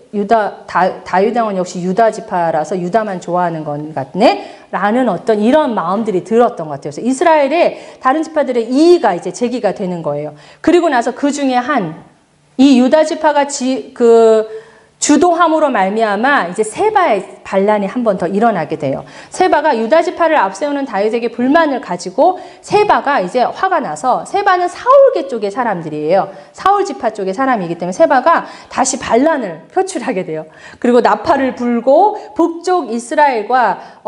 다윗 왕은 역시 유다 지파라서 유다만 좋아하는 것 같네? 라는 어떤 이런 마음들이 들었던 것 같아요. 그래서 이스라엘의 다른 지파들의 이의가 이제 제기가 되는 거예요. 그리고 나서 그 중에 이 유다 지파가 주도함으로 말미암아 이제 세바의 반란이 한 번 더 일어나게 돼요. 세바가 유다 지파를 앞세우는 다윗에게 불만을 가지고, 세바가 이제 화가 나서, 세바는 사울계 쪽의 사람들이에요. 사울 지파 쪽의 사람이기 때문에 세바가 다시 반란을 표출하게 돼요. 그리고 나팔을 불고 북쪽 이스라엘과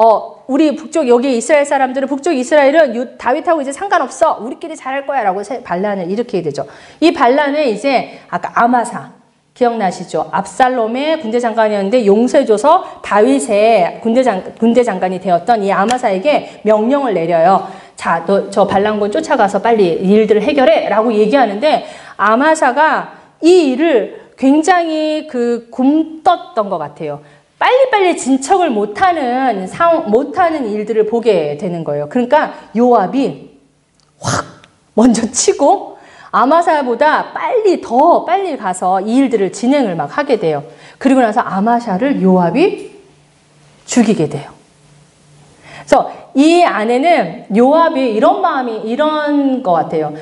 우리 북쪽, 여기 이스라엘 사람들은, 북쪽 이스라엘은 다윗하고 이제 상관없어, 우리끼리 잘할 거야 라고 반란을 일으키게 되죠. 이 반란에 이제 아까 아마사 기억나시죠? 압살롬의 군대장관이었는데 용서해줘서 다윗의 군대장관이 되었던 이 아마사에게 명령을 내려요. 자, 너 저 반란군 쫓아가서 빨리 일들을 해결해 라고 얘기하는데, 아마사가 이 일을 굉장히 굼떴던 것 같아요. 빨리빨리 진척을 못하는 일들을 보게 되는 거예요. 그러니까 요압이 확 먼저 치고 아마샤보다 더 빨리 가서 이 일들을 진행을 막 하게 돼요. 그리고 나서 아마샤를 요압이 죽이게 돼요. 그래서 이 안에는 요압이 이런 것 같아요.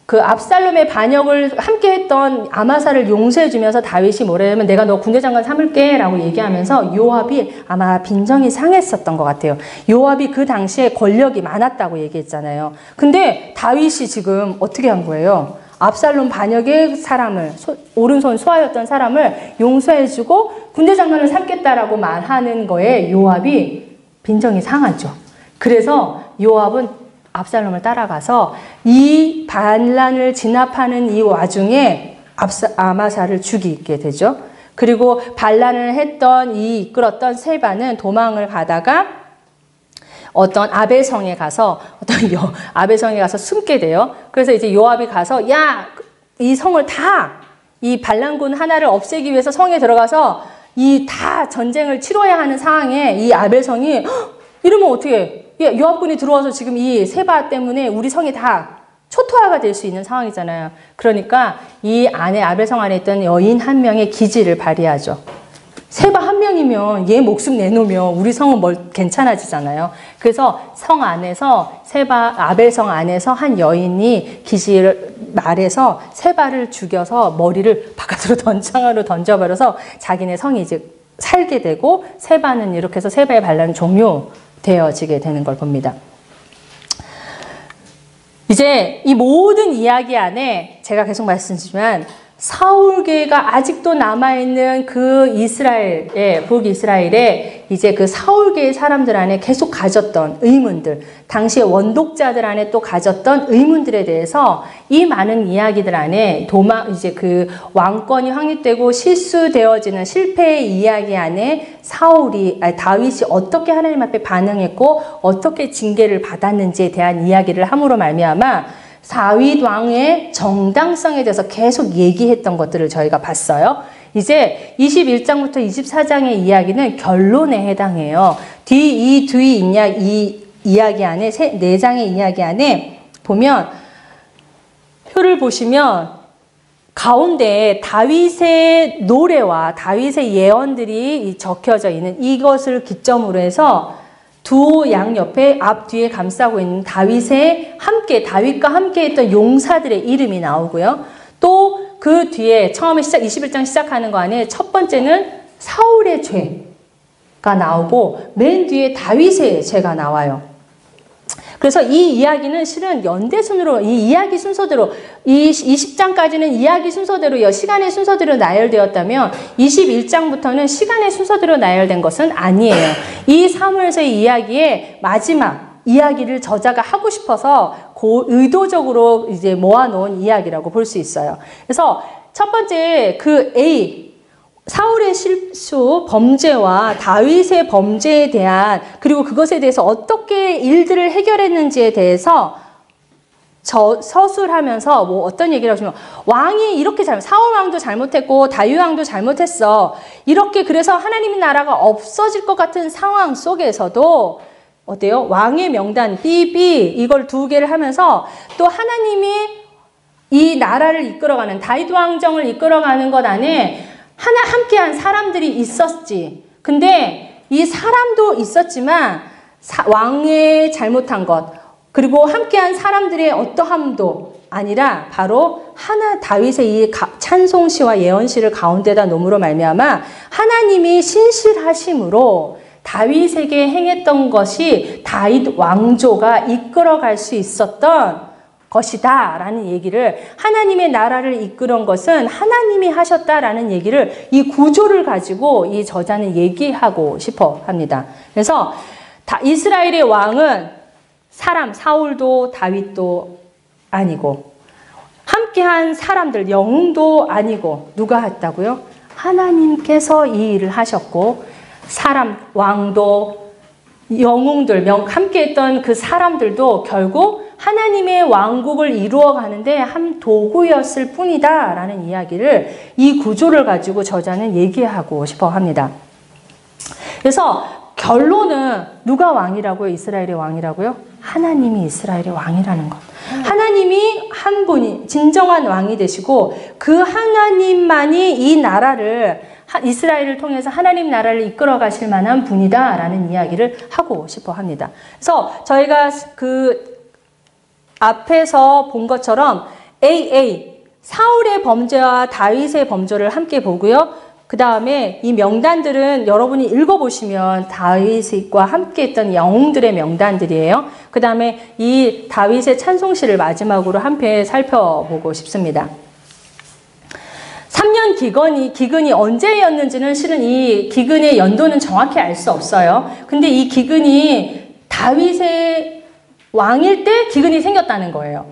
그 압살롬의 반역을 함께 했던 아마사를 용서해 주면서 다윗이 뭐래냐면 내가 너 군대장관 삼을게 라고 얘기하면서 요압이 아마 빈정이 상했었던 것 같아요. 요압이 그 당시에 권력이 많았다고 얘기했잖아요. 근데 다윗이 지금 어떻게 한 거예요? 압살롬 반역의 사람을, 오른손 수하였던 사람을 용서해 주고 군대장관을 삼겠다라고 말하는 거에 요압이 빈정이 상하죠. 그래서 요압은 압살롬을 따라가서 이 반란을 진압하는 이 와중에 아마샤를 죽이게 되죠. 그리고 반란을 이끌었던 세바는 도망을 가다가 어떤 아벨성에 가서 숨게 돼요. 그래서 이제 요압이 가서 야, 이 성을 이 반란군 하나를 없애기 위해서 성에 들어가서 다 전쟁을 치러야 하는 상황에 이 아벨성이 이러면 어떻게 요압군이 들어와서 지금 이 세바 때문에 우리 성이 다 초토화가 될 수 있는 상황이잖아요. 그러니까 이 안에 아벨성 안에 있던 여인 한 명의 기지를 발휘하죠. 세바 한 명이면 얘 목숨 내놓으면 우리 성은 괜찮아지잖아요. 그래서 성 안에서 아벨성 안에서 한 여인이 기지를 말해서 세바를 죽여서 머리를 바깥으로 창으로 던져버려서 자기네 성이 이제 살게 되고 세바는 이렇게 해서 세바의 반란은 종료되어지게 되는 걸 봅니다. 이제 이 모든 이야기 안에 제가 계속 말씀드리지만 사울계가 아직도 남아있는 북이스라엘에 이제 그 사울계의 사람들 안에 계속 가졌던 의문들, 당시의 원독자들 안에 또 가졌던 의문들에 대해서 이 많은 이야기들 안에 이제 그 왕권이 확립되고 실수되어지는 실패의 이야기 안에 다윗이 어떻게 하나님 앞에 반응했고 어떻게 징계를 받았는지에 대한 이야기를 함으로 말미암아 다윗 왕의 정당성에 대해서 계속 얘기했던 것들을 저희가 봤어요. 이제 21장부터 24장의 이야기는 결론에 해당해요. 이 이야기 안에, 4장의 이야기 안에 보면, 표를 보시면, 가운데 다윗의 노래와 다윗의 예언들이 적혀져 있는 이것을 기점으로 해서 두 양옆에 앞뒤에 감싸고 있는 다윗과 함께 했던 용사들의 이름이 나오고요. 또 그 뒤에 처음에 21장 시작하는 거 안에 첫 번째는 사울의 죄가 나오고 맨 뒤에 다윗의 죄가 나와요. 그래서 이 이야기는 실은 연대순으로 이 이야기 순서대로 이 20장까지는 이야기 순서대로 시간의 순서대로 나열되었다면 21장부터는 시간의 순서대로 나열된 것은 아니에요. 이 사무엘서의 이야기의 마지막 이야기를 저자가 하고 싶어서 의도적으로 이제 모아놓은 이야기라고 볼 수 있어요. 그래서 첫 번째 사울의 실수, 범죄와 다윗의 범죄에 대한 그리고 그것에 대해서 어떻게 일들을 해결했는지에 대해서 서술하면서 어떤 얘기를 하시면 왕이 이렇게 사울 왕도 잘못했고 다윗 왕도 잘못했어. 이렇게 그래서 하나님의 나라가 없어질 것 같은 상황 속에서도 어때요? 왕의 명단 삐삐 이걸 2개를 하면서 또 하나님이 이 나라를 이끌어가는 다윗 왕정을 이끌어가는 것 안에 함께한 사람들이 있었지. 근데 이 사람도 있었지만 왕의 잘못한 것 그리고 함께한 사람들의 어떠함도 아니라 바로 다윗의 이 찬송시와 예언시를 가운데다 놓음으로 말미암아 하나님이 신실하심으로 다윗에게 행했던 것이 다윗 왕조가 이끌어갈 수 있었던 것이다 라는 얘기를 하나님의 나라를 이끌은 것은 하나님이 하셨다라는 얘기를 이 구조를 가지고 이 저자는 얘기하고 싶어 합니다. 그래서 이스라엘의 왕은 사울도 다윗도 아니고 함께한 사람들 영웅도 아니고 누가 했다고요? 하나님께서 이 일을 하셨고 왕도 영웅들 함께했던 그 사람들도 결국 하나님의 왕국을 이루어가는데 한 도구였을 뿐이다 라는 이야기를 이 구조를 가지고 저자는 얘기하고 싶어 합니다. 그래서 결론은 누가 왕이라고요? 이스라엘의 왕이라고요? 하나님이 이스라엘의 왕이라는 것. 하나님이 한 분이 진정한 왕이 되시고 그 하나님만이 이 나라를 이스라엘을 통해서 하나님 나라를 이끌어 가실 만한 분이다 라는 이야기를 하고 싶어 합니다. 그래서 저희가 그 앞에서 본 것처럼 AA 사울의 범죄와 다윗의 범죄를 함께 보고요. 그 다음에 이 명단들은 여러분이 읽어보시면 다윗과 함께 했던 영웅들의 명단들이에요. 그 다음에 이 다윗의 찬송시를 마지막으로 한 편 살펴보고 싶습니다. 3년 기근이 언제였는지는 실은 이 기근의 연도는 정확히 알 수 없어요. 근데 이 기근이 다윗의 왕일 때 기근이 생겼다는 거예요.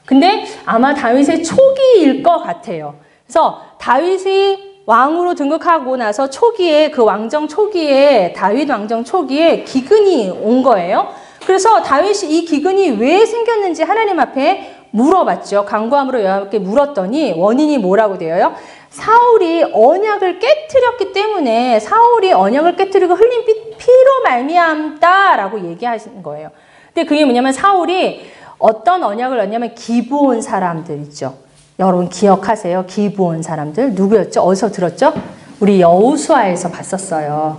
근데 아마 다윗의 초기일 것 같아요. 그래서 다윗이 왕으로 등극하고 나서 초기에 그 왕정 초기에 다윗 왕정 초기에 기근이 온 거예요. 그래서 다윗이 이 기근이 왜 생겼는지 하나님 앞에 물어봤죠. 간구함으로 여호와께 물었더니 원인이 뭐라고 되어요? 사울이 언약을 깨트렸기 때문에 사울이 언약을 깨트리고 흘린 피로 말미암다라고 얘기하시는 거예요. 근데 그게 뭐냐면 사울이 어떤 언약을 얻냐면 기브온 사람들 있죠. 여러분 기억하세요? 기브온 사람들 누구였죠? 어디서 들었죠? 우리 여호수아에서 봤었어요.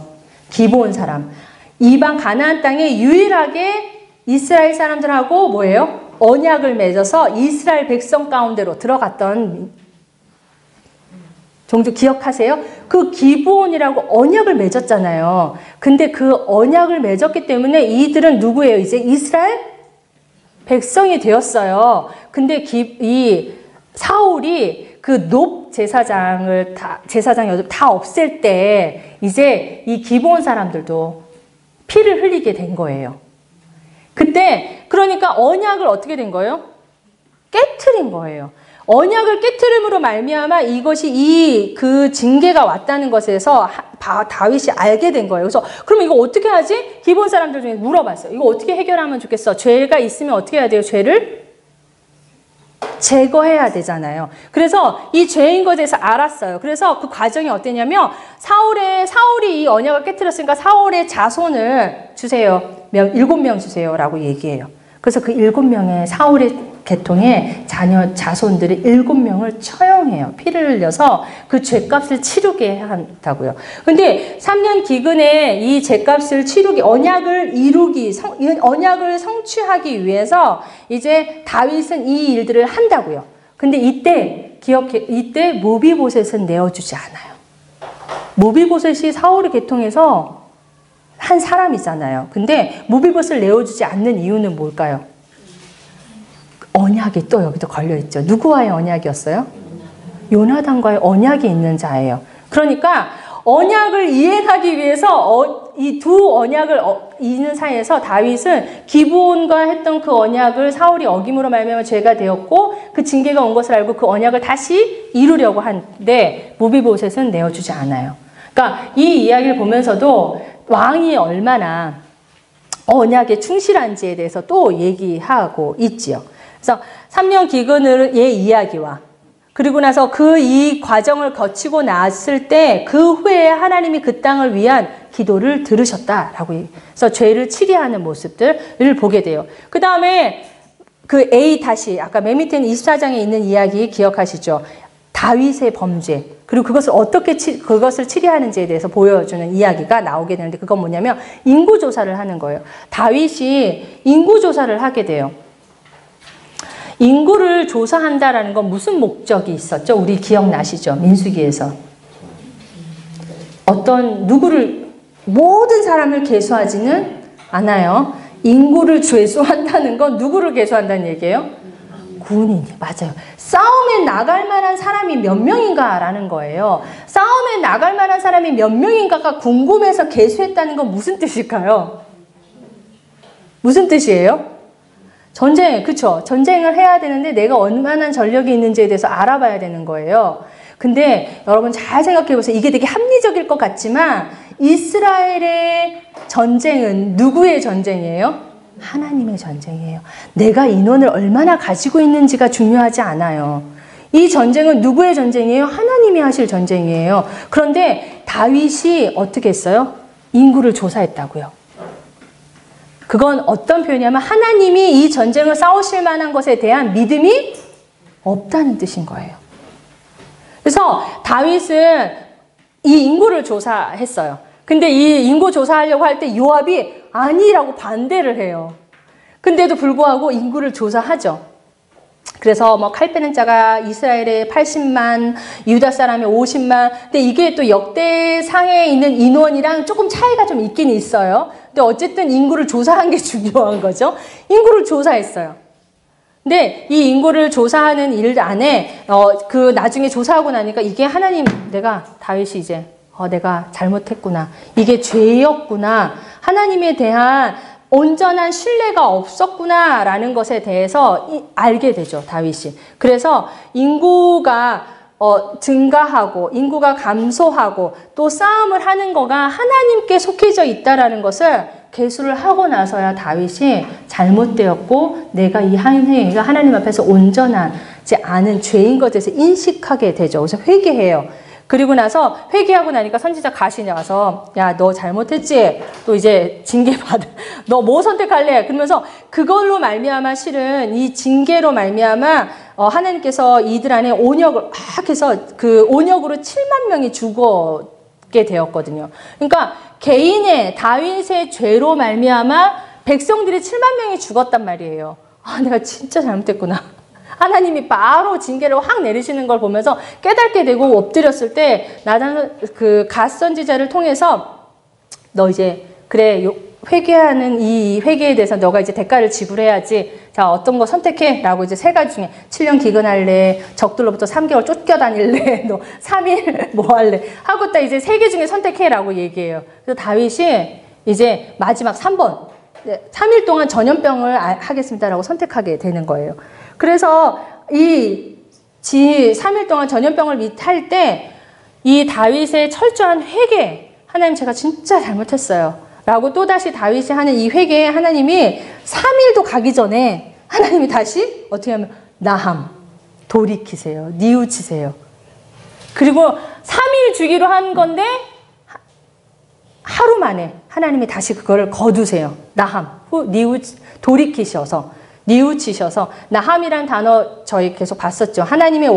기브온 사람. 이방 가나안 땅에 유일하게 이스라엘 사람들하고 뭐예요? 언약을 맺어서 이스라엘 백성 가운데로 들어갔던 종족 기억하세요? 그 기브온이라고 언약을 맺었잖아요. 근데 그 언약을 맺었기 때문에 이들은 누구예요? 이제 이스라엘 백성이 되었어요. 근데 이 사울이 그 높 제사장을 제사장 다 없앨 때 이제 이 기브온 사람들도 피를 흘리게 된 거예요. 그때 그러니까 언약을 어떻게 된 거예요? 깨트린 거예요. 언약을 깨트림으로 말미암아 이것이 그 징계가 왔다는 것에서 다윗이 알게 된 거예요. 그래서 그럼 이거 어떻게 하지? 기브온 사람들 중에 물어봤어요. 이거 어떻게 해결하면 좋겠어? 죄가 있으면 어떻게 해야 돼요? 죄를 제거해야 되잖아요. 그래서 이 죄인 것에 대해서 알았어요. 그래서 그 과정이 어땠냐면 사울이 이 언약을 깨트렸으니까 사울의 자손을 주세요. 7명 주세요라고 얘기해요. 그래서 그 7명의 사울의 계통의 자손들이 7명을 처형해요. 피를 흘려서 그 죄값을 치르게 한다고요. 근데 3년 기근에 이 죄값을 치르기, 언약을 언약을 성취하기 위해서 이제 다윗은 이 일들을 한다고요. 근데 이때 모비보셋은 내어주지 않아요. 모비보셋이 사울의 계통에서 한 사람이잖아요. 근데 모비보셋을 내어주지 않는 이유는 뭘까요? 언약이 또 여기도 걸려있죠. 누구와의 언약이었어요? 요나단과의 언약이 있는 자예요. 그러니까 언약을 이행하기 위해서 이 두 언약을 있는 사이에서 다윗은 기브온과 했던 그 언약을 사울이 어김으로 말미암아 죄가 되었고 그 징계가 온 것을 알고 그 언약을 다시 이루려고 하는데 모비보셋은 내어주지 않아요. 그러니까 이 이야기를 보면서도 왕이 얼마나 언약에 충실한지에 대해서 또 얘기하고 있지요. 그래서 3년 기근의 이야기와 그리고 나서 이 과정을 거치고 났을 때 그 후에 하나님이 그 땅을 위한 기도를 들으셨다라고 해서 죄를 치리하는 모습들을 보게 돼요. 그 다음에 그 아까 맨 밑에 24장에 있는 이야기 기억하시죠? 다윗의 범죄 그리고 그것을 어떻게 그것을 치리하는지에 대해서 보여주는 이야기가 나오게 되는데 그건 뭐냐면 인구조사를 하는 거예요. 다윗이 인구조사를 하게 돼요. 인구를 조사한다라는 건 무슨 목적이 있었죠? 우리 기억나시죠? 민수기에서. 모든 사람을 계수하지는 않아요. 인구를 죄수한다는 건 누구를 계수한다는 얘기예요? 군인이. 맞아요. 싸움에 나갈 만한 사람이 몇 명인가라는 거예요. 싸움에 나갈 만한 사람이 몇 명인가가 궁금해서 계수했다는 건 무슨 뜻일까요? 무슨 뜻이에요? 전쟁, 그쵸? 전쟁을 해야 되는데 내가 얼마나 전력이 있는지에 대해서 알아봐야 되는 거예요. 근데 여러분 잘 생각해 보세요. 이게 되게 합리적일 것 같지만 이스라엘의 전쟁은 누구의 전쟁이에요? 하나님의 전쟁이에요. 내가 인원을 얼마나 가지고 있는지가 중요하지 않아요. 이 전쟁은 누구의 전쟁이에요? 하나님이 하실 전쟁이에요. 그런데 다윗이 어떻게 했어요? 인구를 조사했다고요. 그건 어떤 표현이냐면 하나님이 이 전쟁을 싸우실 만한 것에 대한 믿음이 없다는 뜻인 거예요. 그래서 다윗은 이 인구를 조사했어요. 근데 이 인구 조사하려고 할 때 요압이 아니라고 반대를 해요. 근데도 불구하고 인구를 조사하죠. 그래서 뭐 칼 빼는 자가 이스라엘에 80만, 유다 사람이 50만. 근데 이게 또 역대상에 있는 인원이랑 조금 차이가 좀 있긴 있어요. 근데 어쨌든 인구를 조사한 게 중요한 거죠. 인구를 조사했어요. 근데 이 인구를 조사하는 일 안에 그 나중에 조사하고 나니까 이게 하나님, 다윗이 이제 내가 잘못했구나. 이게 죄였구나. 하나님에 대한 온전한 신뢰가 없었구나라는 것에 대해서 알게 되죠, 다윗이. 그래서 인구가 증가하고 인구가 감소하고 또 싸움을 하는 거가 하나님께 속해져 있다라는 것을 계수를 하고 나서야 다윗이 잘못되었고 내가 이 행위가 하나님 앞에서 온전하지 않은 죄인 것에 대해서 인식하게 되죠. 그래서 회개해요. 그리고 나서 회개하고 나니까 선지자 가시냐 와서 야, 너 잘못했지? 또 이제 징계받아. 너 뭐 선택할래? 그러면서 그걸로 말미암아 실은 이 징계로 말미암아 하나님께서 이들 안에 온역을 막 해서 그 온역으로 7만 명이 죽게 되었거든요. 그러니까 개인의 다윗의 죄로 말미암아 백성들이 7만 명이 죽었단 말이에요. 아, 내가 진짜 잘못했구나. 하나님이 바로 징계를 확 내리시는 걸 보면서 깨닫게 되고 엎드렸을 때 나단 그 갓 선지자를 통해서 너 이제 그래 회개하는 이 회개에 대해서 너가 이제 대가를 지불해야지. 자, 어떤 거 선택해? 라고 이제 세 가지 중에 7년 기근할래? 적들로부터 3개월 쫓겨다닐래? 너 3일 뭐 할래? 하고 딱 이제 3개 중에 선택해 라고 얘기해요. 그래서 다윗이 이제 마지막 3번 3일 동안 전염병을 하겠습니다라고 선택하게 되는 거예요. 그래서 이 3일 동안 전염병을 할 때 이 다윗의 철저한 회개, 하나님 제가 진짜 잘못했어요 라고 또다시 다윗이 하는 이 회개에 하나님이 3일도 가기 전에 하나님이 다시 어떻게 하면 나함, 돌이키세요, 뉘우치세요. 그리고 3일 주기로 한 건데 하루 만에 하나님이 다시 그거를 거두세요. 나함, 돌이키셔서 뉘우치셔서. 나함이란 단어 저희 계속 봤었죠. 하나님이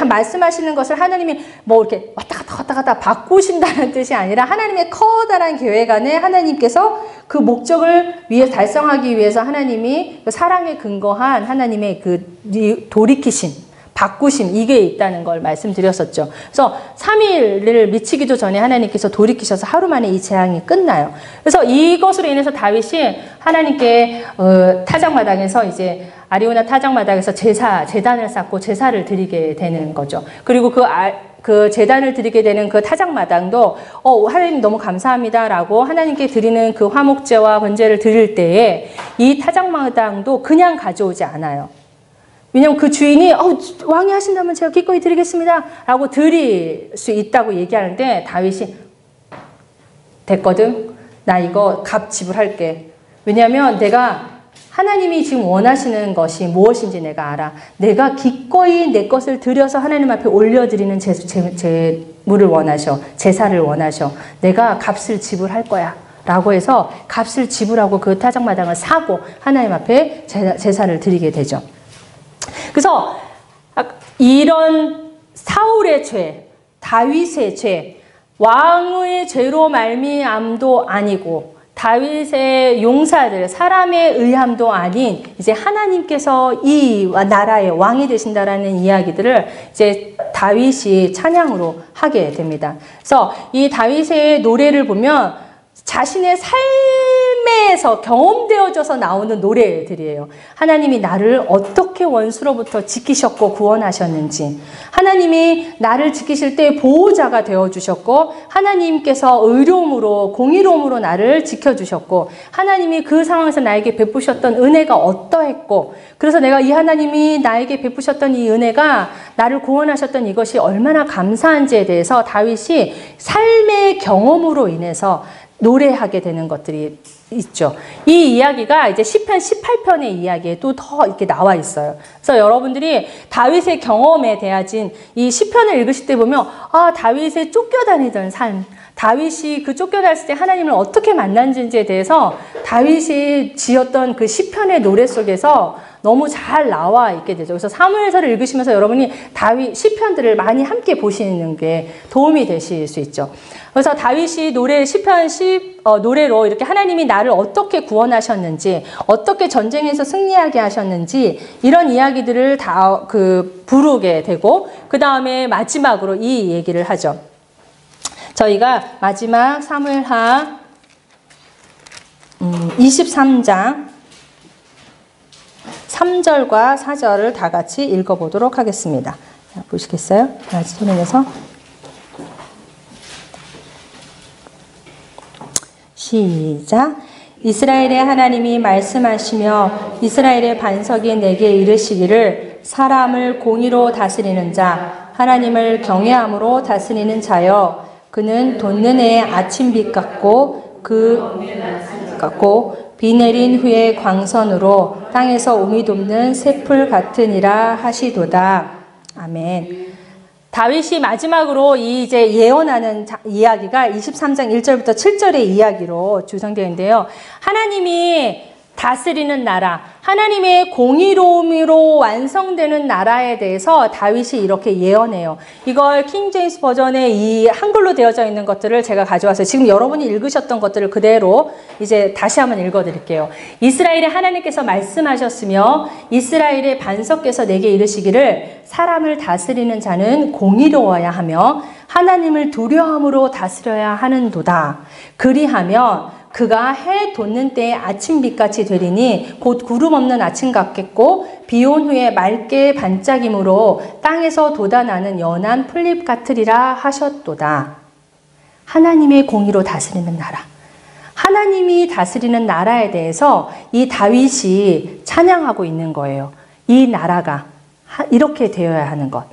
말씀하시는 것을 하나님이 뭐 이렇게 왔다 갔다 바꾸신다는 뜻이 아니라 하나님의 커다란 계획 안에 하나님께서 그 목적을 달성하기 위해서 하나님이 그 사랑에 근거한 하나님의 그 돌이키심, 바꾸심, 이게 있다는 걸 말씀드렸었죠. 그래서 3일을 미치기도 전에 하나님께서 돌이키셔서 하루 만에 이 재앙이 끝나요. 그래서 이것으로 인해서 다윗이 하나님께 타작마당에서 이제 아리오나 타작마당에서 제단을 쌓고 제사를 드리게 되는 거죠. 그리고 그 제단을 드리게 되는 그 타작마당도 하나님 너무 감사합니다라고 하나님께 드리는 그 화목제와 번제를 드릴 때에 이 타작마당도 그냥 가져오지 않아요. 왜냐면 그 주인이 왕이 하신다면 제가 기꺼이 드리겠습니다 라고 드릴 수 있다고 얘기하는데 다윗이 됐거든, 나 이거 값 지불할게. 왜냐하면 내가 하나님이 지금 원하시는 것이 무엇인지 내가 알아. 내가 기꺼이 내 것을 드려서 하나님 앞에 올려드리는 제물을 원하셔, 제사를 원하셔. 내가 값을 지불할 거야 라고 해서 값을 지불하고 그 타작마당을 사고 하나님 앞에 제사를 드리게 되죠. 그래서 이런 사울의 죄, 다윗의 죄, 왕의 죄로 말미암도 아니고 다윗의 용사들, 사람의 의함도 아닌 이제 하나님께서 이 나라의 왕이 되신다라는 이야기들을 이제 다윗이 찬양으로 하게 됩니다. 그래서 이 다윗의 노래를 보면 자신의 삶에서 경험되어져서 나오는 노래들이에요. 하나님이 나를 어떻게 원수로부터 지키셨고 구원하셨는지, 하나님이 나를 지키실 때 보호자가 되어주셨고, 하나님께서 의로움으로 공의로움으로 나를 지켜주셨고, 하나님이 그 상황에서 나에게 베푸셨던 은혜가 어떠했고, 그래서 내가 이 하나님이 나에게 베푸셨던 이 은혜가 나를 구원하셨던 이것이 얼마나 감사한지에 대해서 다윗이 삶의 경험으로 인해서 노래하게 되는 것들이 있죠. 이 이야기가 이제 시편 18편의 이야기에 또 더 이렇게 나와 있어요. 그래서 여러분들이 다윗의 경험에 대해진 이 시편을 읽으실 때 보면 아, 다윗의 쫓겨다니던 삶, 다윗이 그 쫓겨났을 때 하나님을 어떻게 만났는지에 대해서 다윗이 지었던 그 시편의 노래 속에서 너무 잘 나와 있게 되죠. 그래서 사무엘서를 읽으시면서 여러분이 다윗 시편들을 많이 함께 보시는 게 도움이 되실 수 있죠. 그래서 다윗이 시편 노래로 이렇게 하나님이 나를 어떻게 구원하셨는지, 어떻게 전쟁에서 승리하게 하셨는지 이런 이야기들을 다 부르게 되고 그 다음에 마지막으로 이 얘기를 하죠. 저희가 마지막 사무엘하 23장 3절과 4절을 다 같이 읽어보도록 하겠습니다. 보시겠어요? 같이 소리 내서. 시작. 이스라엘의 하나님이 말씀하시며 이스라엘의 반석이 내게 이르시기를 사람을 공의로 다스리는 자, 하나님을 경외함으로 다스리는 자여, 그는 돋는 해의 아침빛 같고 비 내린 후에 광선으로 땅에서 오미 돕는 새풀 같으니라 하시도다. 아멘. 다윗이 마지막으로 이제 예언하는 이야기가 23장 1절부터 7절의 이야기로 구성되어 있는데요. 하나님이 다스리는 나라, 하나님의 공의로움으로 완성되는 나라에 대해서 다윗이 이렇게 예언해요. 이걸 킹 제임스 버전의 이 한글로 되어져 있는 것들을 제가 가져와서 지금 여러분이 읽으셨던 것들을 그대로 이제 다시 한번 읽어드릴게요. 이스라엘의 하나님께서 말씀하셨으며 이스라엘의 반석께서 내게 이르시기를 사람을 다스리는 자는 공의로워야 하며 하나님을 두려움으로 다스려야 하는도다. 그리하면 그가 해 돋는 때의 아침빛같이 되리니 곧 구름 없는 아침 같겠고 비온 후에 맑게 반짝임으로 땅에서 돋아나는 연한 풀잎 같으리라 하셨도다. 하나님의 공의로 다스리는 나라. 하나님이 다스리는 나라에 대해서 이 다윗이 찬양하고 있는 거예요. 이 나라가 이렇게 되어야 하는 것.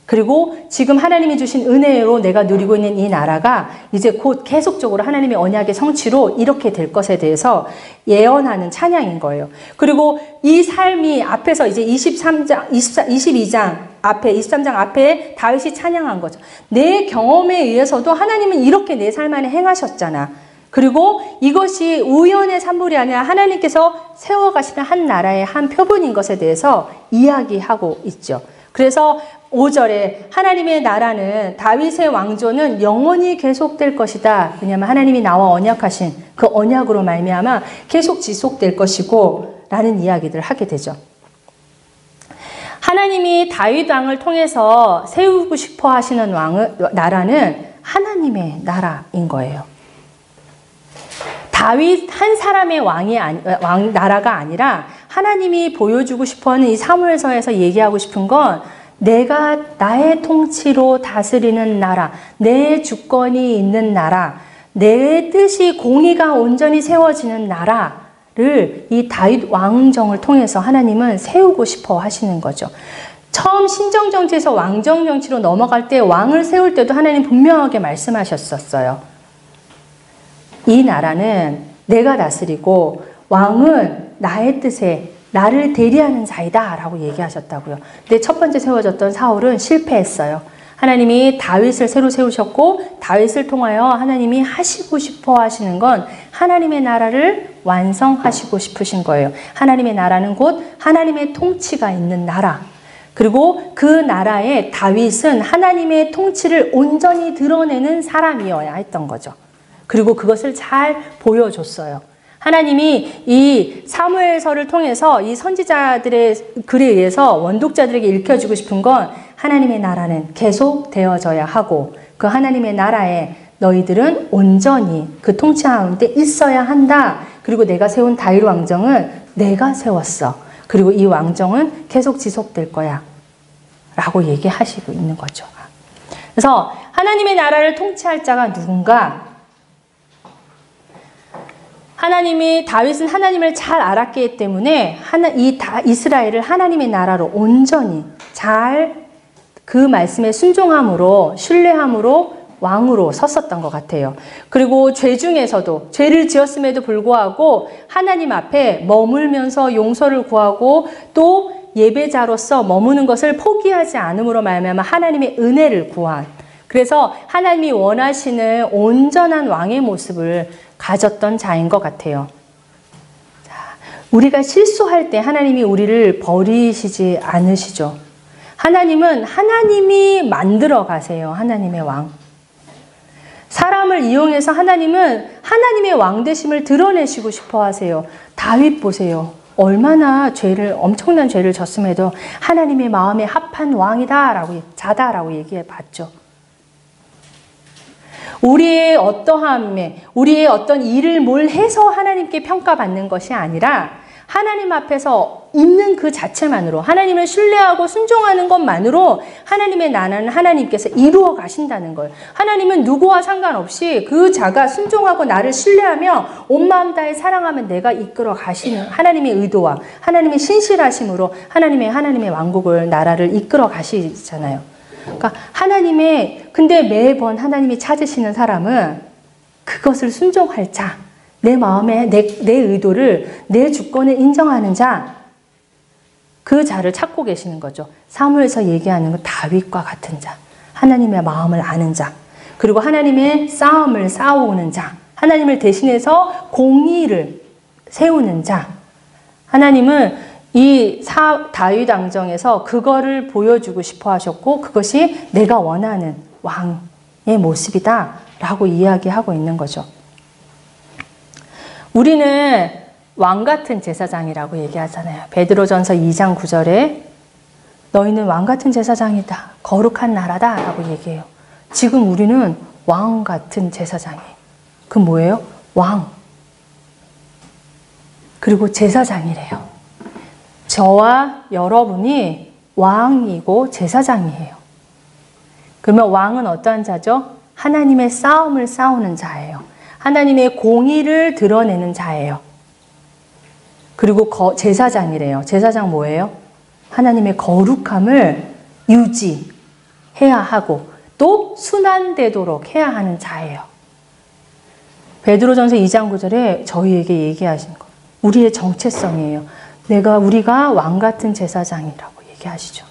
그리고 지금 하나님이 주신 은혜로 내가 누리고 있는 이 나라가 이제 곧 계속적으로 하나님의 언약의 성취로 이렇게 될 것에 대해서 예언하는 찬양인 거예요. 그리고 이 삶이 앞에서 이제 22장 앞에 다윗이 찬양한 거죠. 내 경험에 의해서도 하나님은 이렇게 내 삶 안에 행하셨잖아. 그리고 이것이 우연의 산물이 아니라 하나님께서 세워가시는 한 나라의 한 표본인 것에 대해서 이야기하고 있죠. 그래서 5절에 하나님의 나라는 다윗의 왕조는 영원히 계속될 것이다. 왜냐하면 하나님이 나와 언약하신 그 언약으로 말미암아 계속 지속될 것이고 라는 이야기들을 하게 되죠. 하나님이 다윗 왕을 통해서 세우고 싶어 하시는 나라는 하나님의 나라인 거예요. 다윗 한 사람의 나라가 아니라 하나님이 보여주고 싶어하는 이 사무엘서에서 얘기하고 싶은 건 내가 나의 통치로 다스리는 나라, 내 주권이 있는 나라, 내 뜻이 공의가 온전히 세워지는 나라를 이 다윗 왕정을 통해서 하나님은 세우고 싶어 하시는 거죠. 처음 신정정치에서 왕정정치로 넘어갈 때 왕을 세울 때도 하나님 분명하게 말씀하셨었어요. 이 나라는 내가 다스리고 왕은 나의 뜻에 나를 대리하는 자이다 라고 얘기하셨다고요. 근데 첫 번째 세워졌던 사울은 실패했어요. 하나님이 다윗을 새로 세우셨고 다윗을 통하여 하나님이 하시고 싶어 하시는 건 하나님의 나라를 완성하시고 싶으신 거예요. 하나님의 나라는 곧 하나님의 통치가 있는 나라. 그리고 그 나라에 다윗은 하나님의 통치를 온전히 드러내는 사람이어야 했던 거죠. 그리고 그것을 잘 보여줬어요. 하나님이 이 사무엘서를 통해서 이 선지자들의 글에 의해서 원독자들에게 읽혀주고 싶은 건 하나님의 나라는 계속 되어져야 하고 그 하나님의 나라에 너희들은 온전히 그 통치 가운데 있어야 한다. 그리고 내가 세운 다윗 왕정은 내가 세웠어. 그리고 이 왕정은 계속 지속될 거야. 라고 얘기하시고 있는 거죠. 그래서 하나님의 나라를 통치할 자가 누군가? 하나님이 다윗은 하나님을 잘 알았기 때문에 이스라엘을 하나님의 나라로 온전히 잘 그 말씀에 순종함으로 신뢰함으로 왕으로 섰었던 것 같아요. 그리고 죄 중에서도 죄를 지었음에도 불구하고 하나님 앞에 머물면서 용서를 구하고 또 예배자로서 머무는 것을 포기하지 않음으로 말미암아 하나님의 은혜를 구한, 그래서 하나님이 원하시는 온전한 왕의 모습을 가졌던 자인 것 같아요. 자, 우리가 실수할 때 하나님이 우리를 버리시지 않으시죠. 하나님은 하나님이 만들어 가세요. 하나님의 왕. 사람을 이용해서 하나님은 하나님의 왕되심을 드러내시고 싶어 하세요. 다윗 보세요. 얼마나 엄청난 죄를 졌음에도 하나님의 마음에 합한 왕이다라고, 자다라고 얘기해 봤죠. 우리의 어떠함에, 우리의 어떤 일을 뭘 해서 하나님께 평가받는 것이 아니라 하나님 앞에서 있는 그 자체만으로, 하나님을 신뢰하고 순종하는 것만으로 하나님의 나라는 하나님께서 이루어 가신다는 거예요. 하나님은 누구와 상관없이 그 자가 순종하고 나를 신뢰하며 온 마음 다해 사랑하면 내가 이끌어 가시는 하나님의 의도와 하나님의 신실하심으로 하나님의 왕국을, 나라를 이끌어 가시잖아요. 그러니까 근데 매번 하나님이 찾으시는 사람은 그것을 순종할 자, 내 마음에 내 의도를, 내 주권을 인정하는 자, 그 자를 찾고 계시는 거죠. 사무엘서 얘기하는 건 다윗과 같은 자, 하나님의 마음을 아는 자, 그리고 하나님의 싸움을 싸우는 자, 하나님을 대신해서 공의를 세우는 자. 하나님은 이 다윗 왕정에서 그거를 보여주고 싶어 하셨고, 그것이 내가 원하는 왕의 모습이다 라고 이야기하고 있는 거죠. 우리는 왕 같은 제사장이라고 얘기하잖아요. 베드로전서 2장 9절에 너희는 왕 같은 제사장이다, 거룩한 나라다 라고 얘기해요. 지금 우리는 왕 같은 제사장이에요. 그 뭐예요? 왕. 그리고 제사장이래요. 저와 여러분이 왕이고 제사장이에요. 그러면 왕은 어떠한 자죠? 하나님의 싸움을 싸우는 자예요. 하나님의 공의를 드러내는 자예요. 그리고 제사장이래요. 제사장 뭐예요? 하나님의 거룩함을 유지해야 하고 또 순환되도록 해야 하는 자예요. 베드로전서 2장 9절에 저희에게 얘기하신 거, 우리의 정체성이에요. 우리가 왕 같은 제사장이라고 얘기하시죠.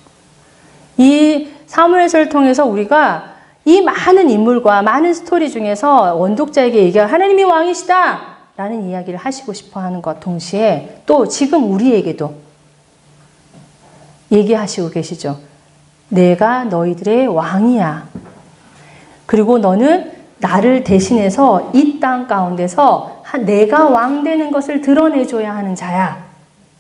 이 사무엘서를 통해서 우리가 이 많은 인물과 많은 스토리 중에서 원독자에게 얘기할 하나님이 왕이시다 라는 이야기를 하시고 싶어 하는 것 동시에 또 지금 우리에게도 얘기하시고 계시죠. 내가 너희들의 왕이야. 그리고 너는 나를 대신해서 이 땅 가운데서 내가 왕 되는 것을 드러내줘야 하는 자야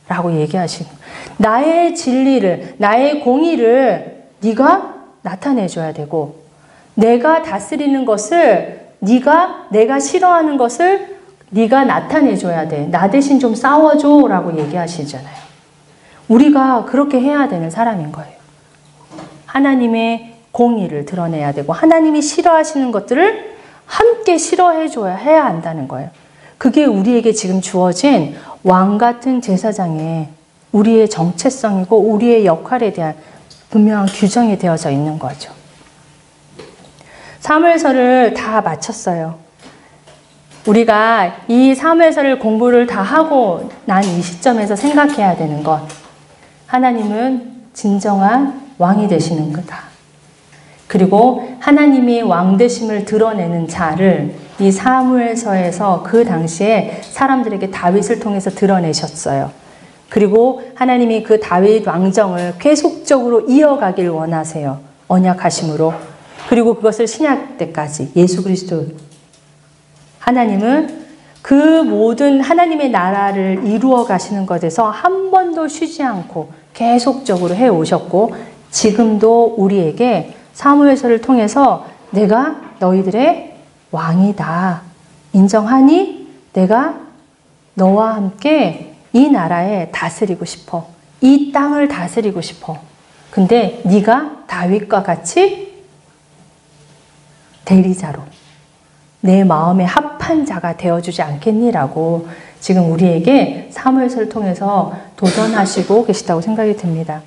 라고 얘기하시는, 나의 진리를, 나의 공의를 네가 나타내줘야 되고, 내가 다스리는 것을 내가 싫어하는 것을 네가 나타내줘야 돼. 나 대신 좀 싸워줘 라고 얘기하시잖아요. 우리가 그렇게 해야 되는 사람인 거예요. 하나님의 공의를 드러내야 되고 하나님이 싫어하시는 것들을 함께 해야 한다는 거예요. 그게 우리에게 지금 주어진 왕 같은 제사장의 우리의 정체성이고 우리의 역할에 대한 분명한 규정이 되어져 있는 거죠. 사무엘서를 다 마쳤어요. 우리가 이 사무엘서를 공부를 다 하고 난 이 시점에서 생각해야 되는 것, 하나님은 진정한 왕이 되시는 거다. 그리고 하나님이 왕 되심을 드러내는 자를 이 사무엘서에서 그 당시에 사람들에게 다윗을 통해서 드러내셨어요. 그리고 하나님이 그 다윗 왕정을 계속적으로 이어가길 원하세요. 언약하심으로. 그리고 그것을 신약 때까지 예수 그리스도, 하나님은 그 모든 하나님의 나라를 이루어 가시는 것에서 한 번도 쉬지 않고 계속적으로 해오셨고, 지금도 우리에게 사무엘서를 통해서 내가 너희들의 왕이다 인정하니 내가 너와 함께 이 나라에 다스리고 싶어, 이 땅을 다스리고 싶어. 근데 네가 다윗과 같이 대리자로 내 마음에 합한 자가 되어주지 않겠니라고 지금 우리에게 사무엘서를 통해서 도전하시고 계시다고 생각이 듭니다.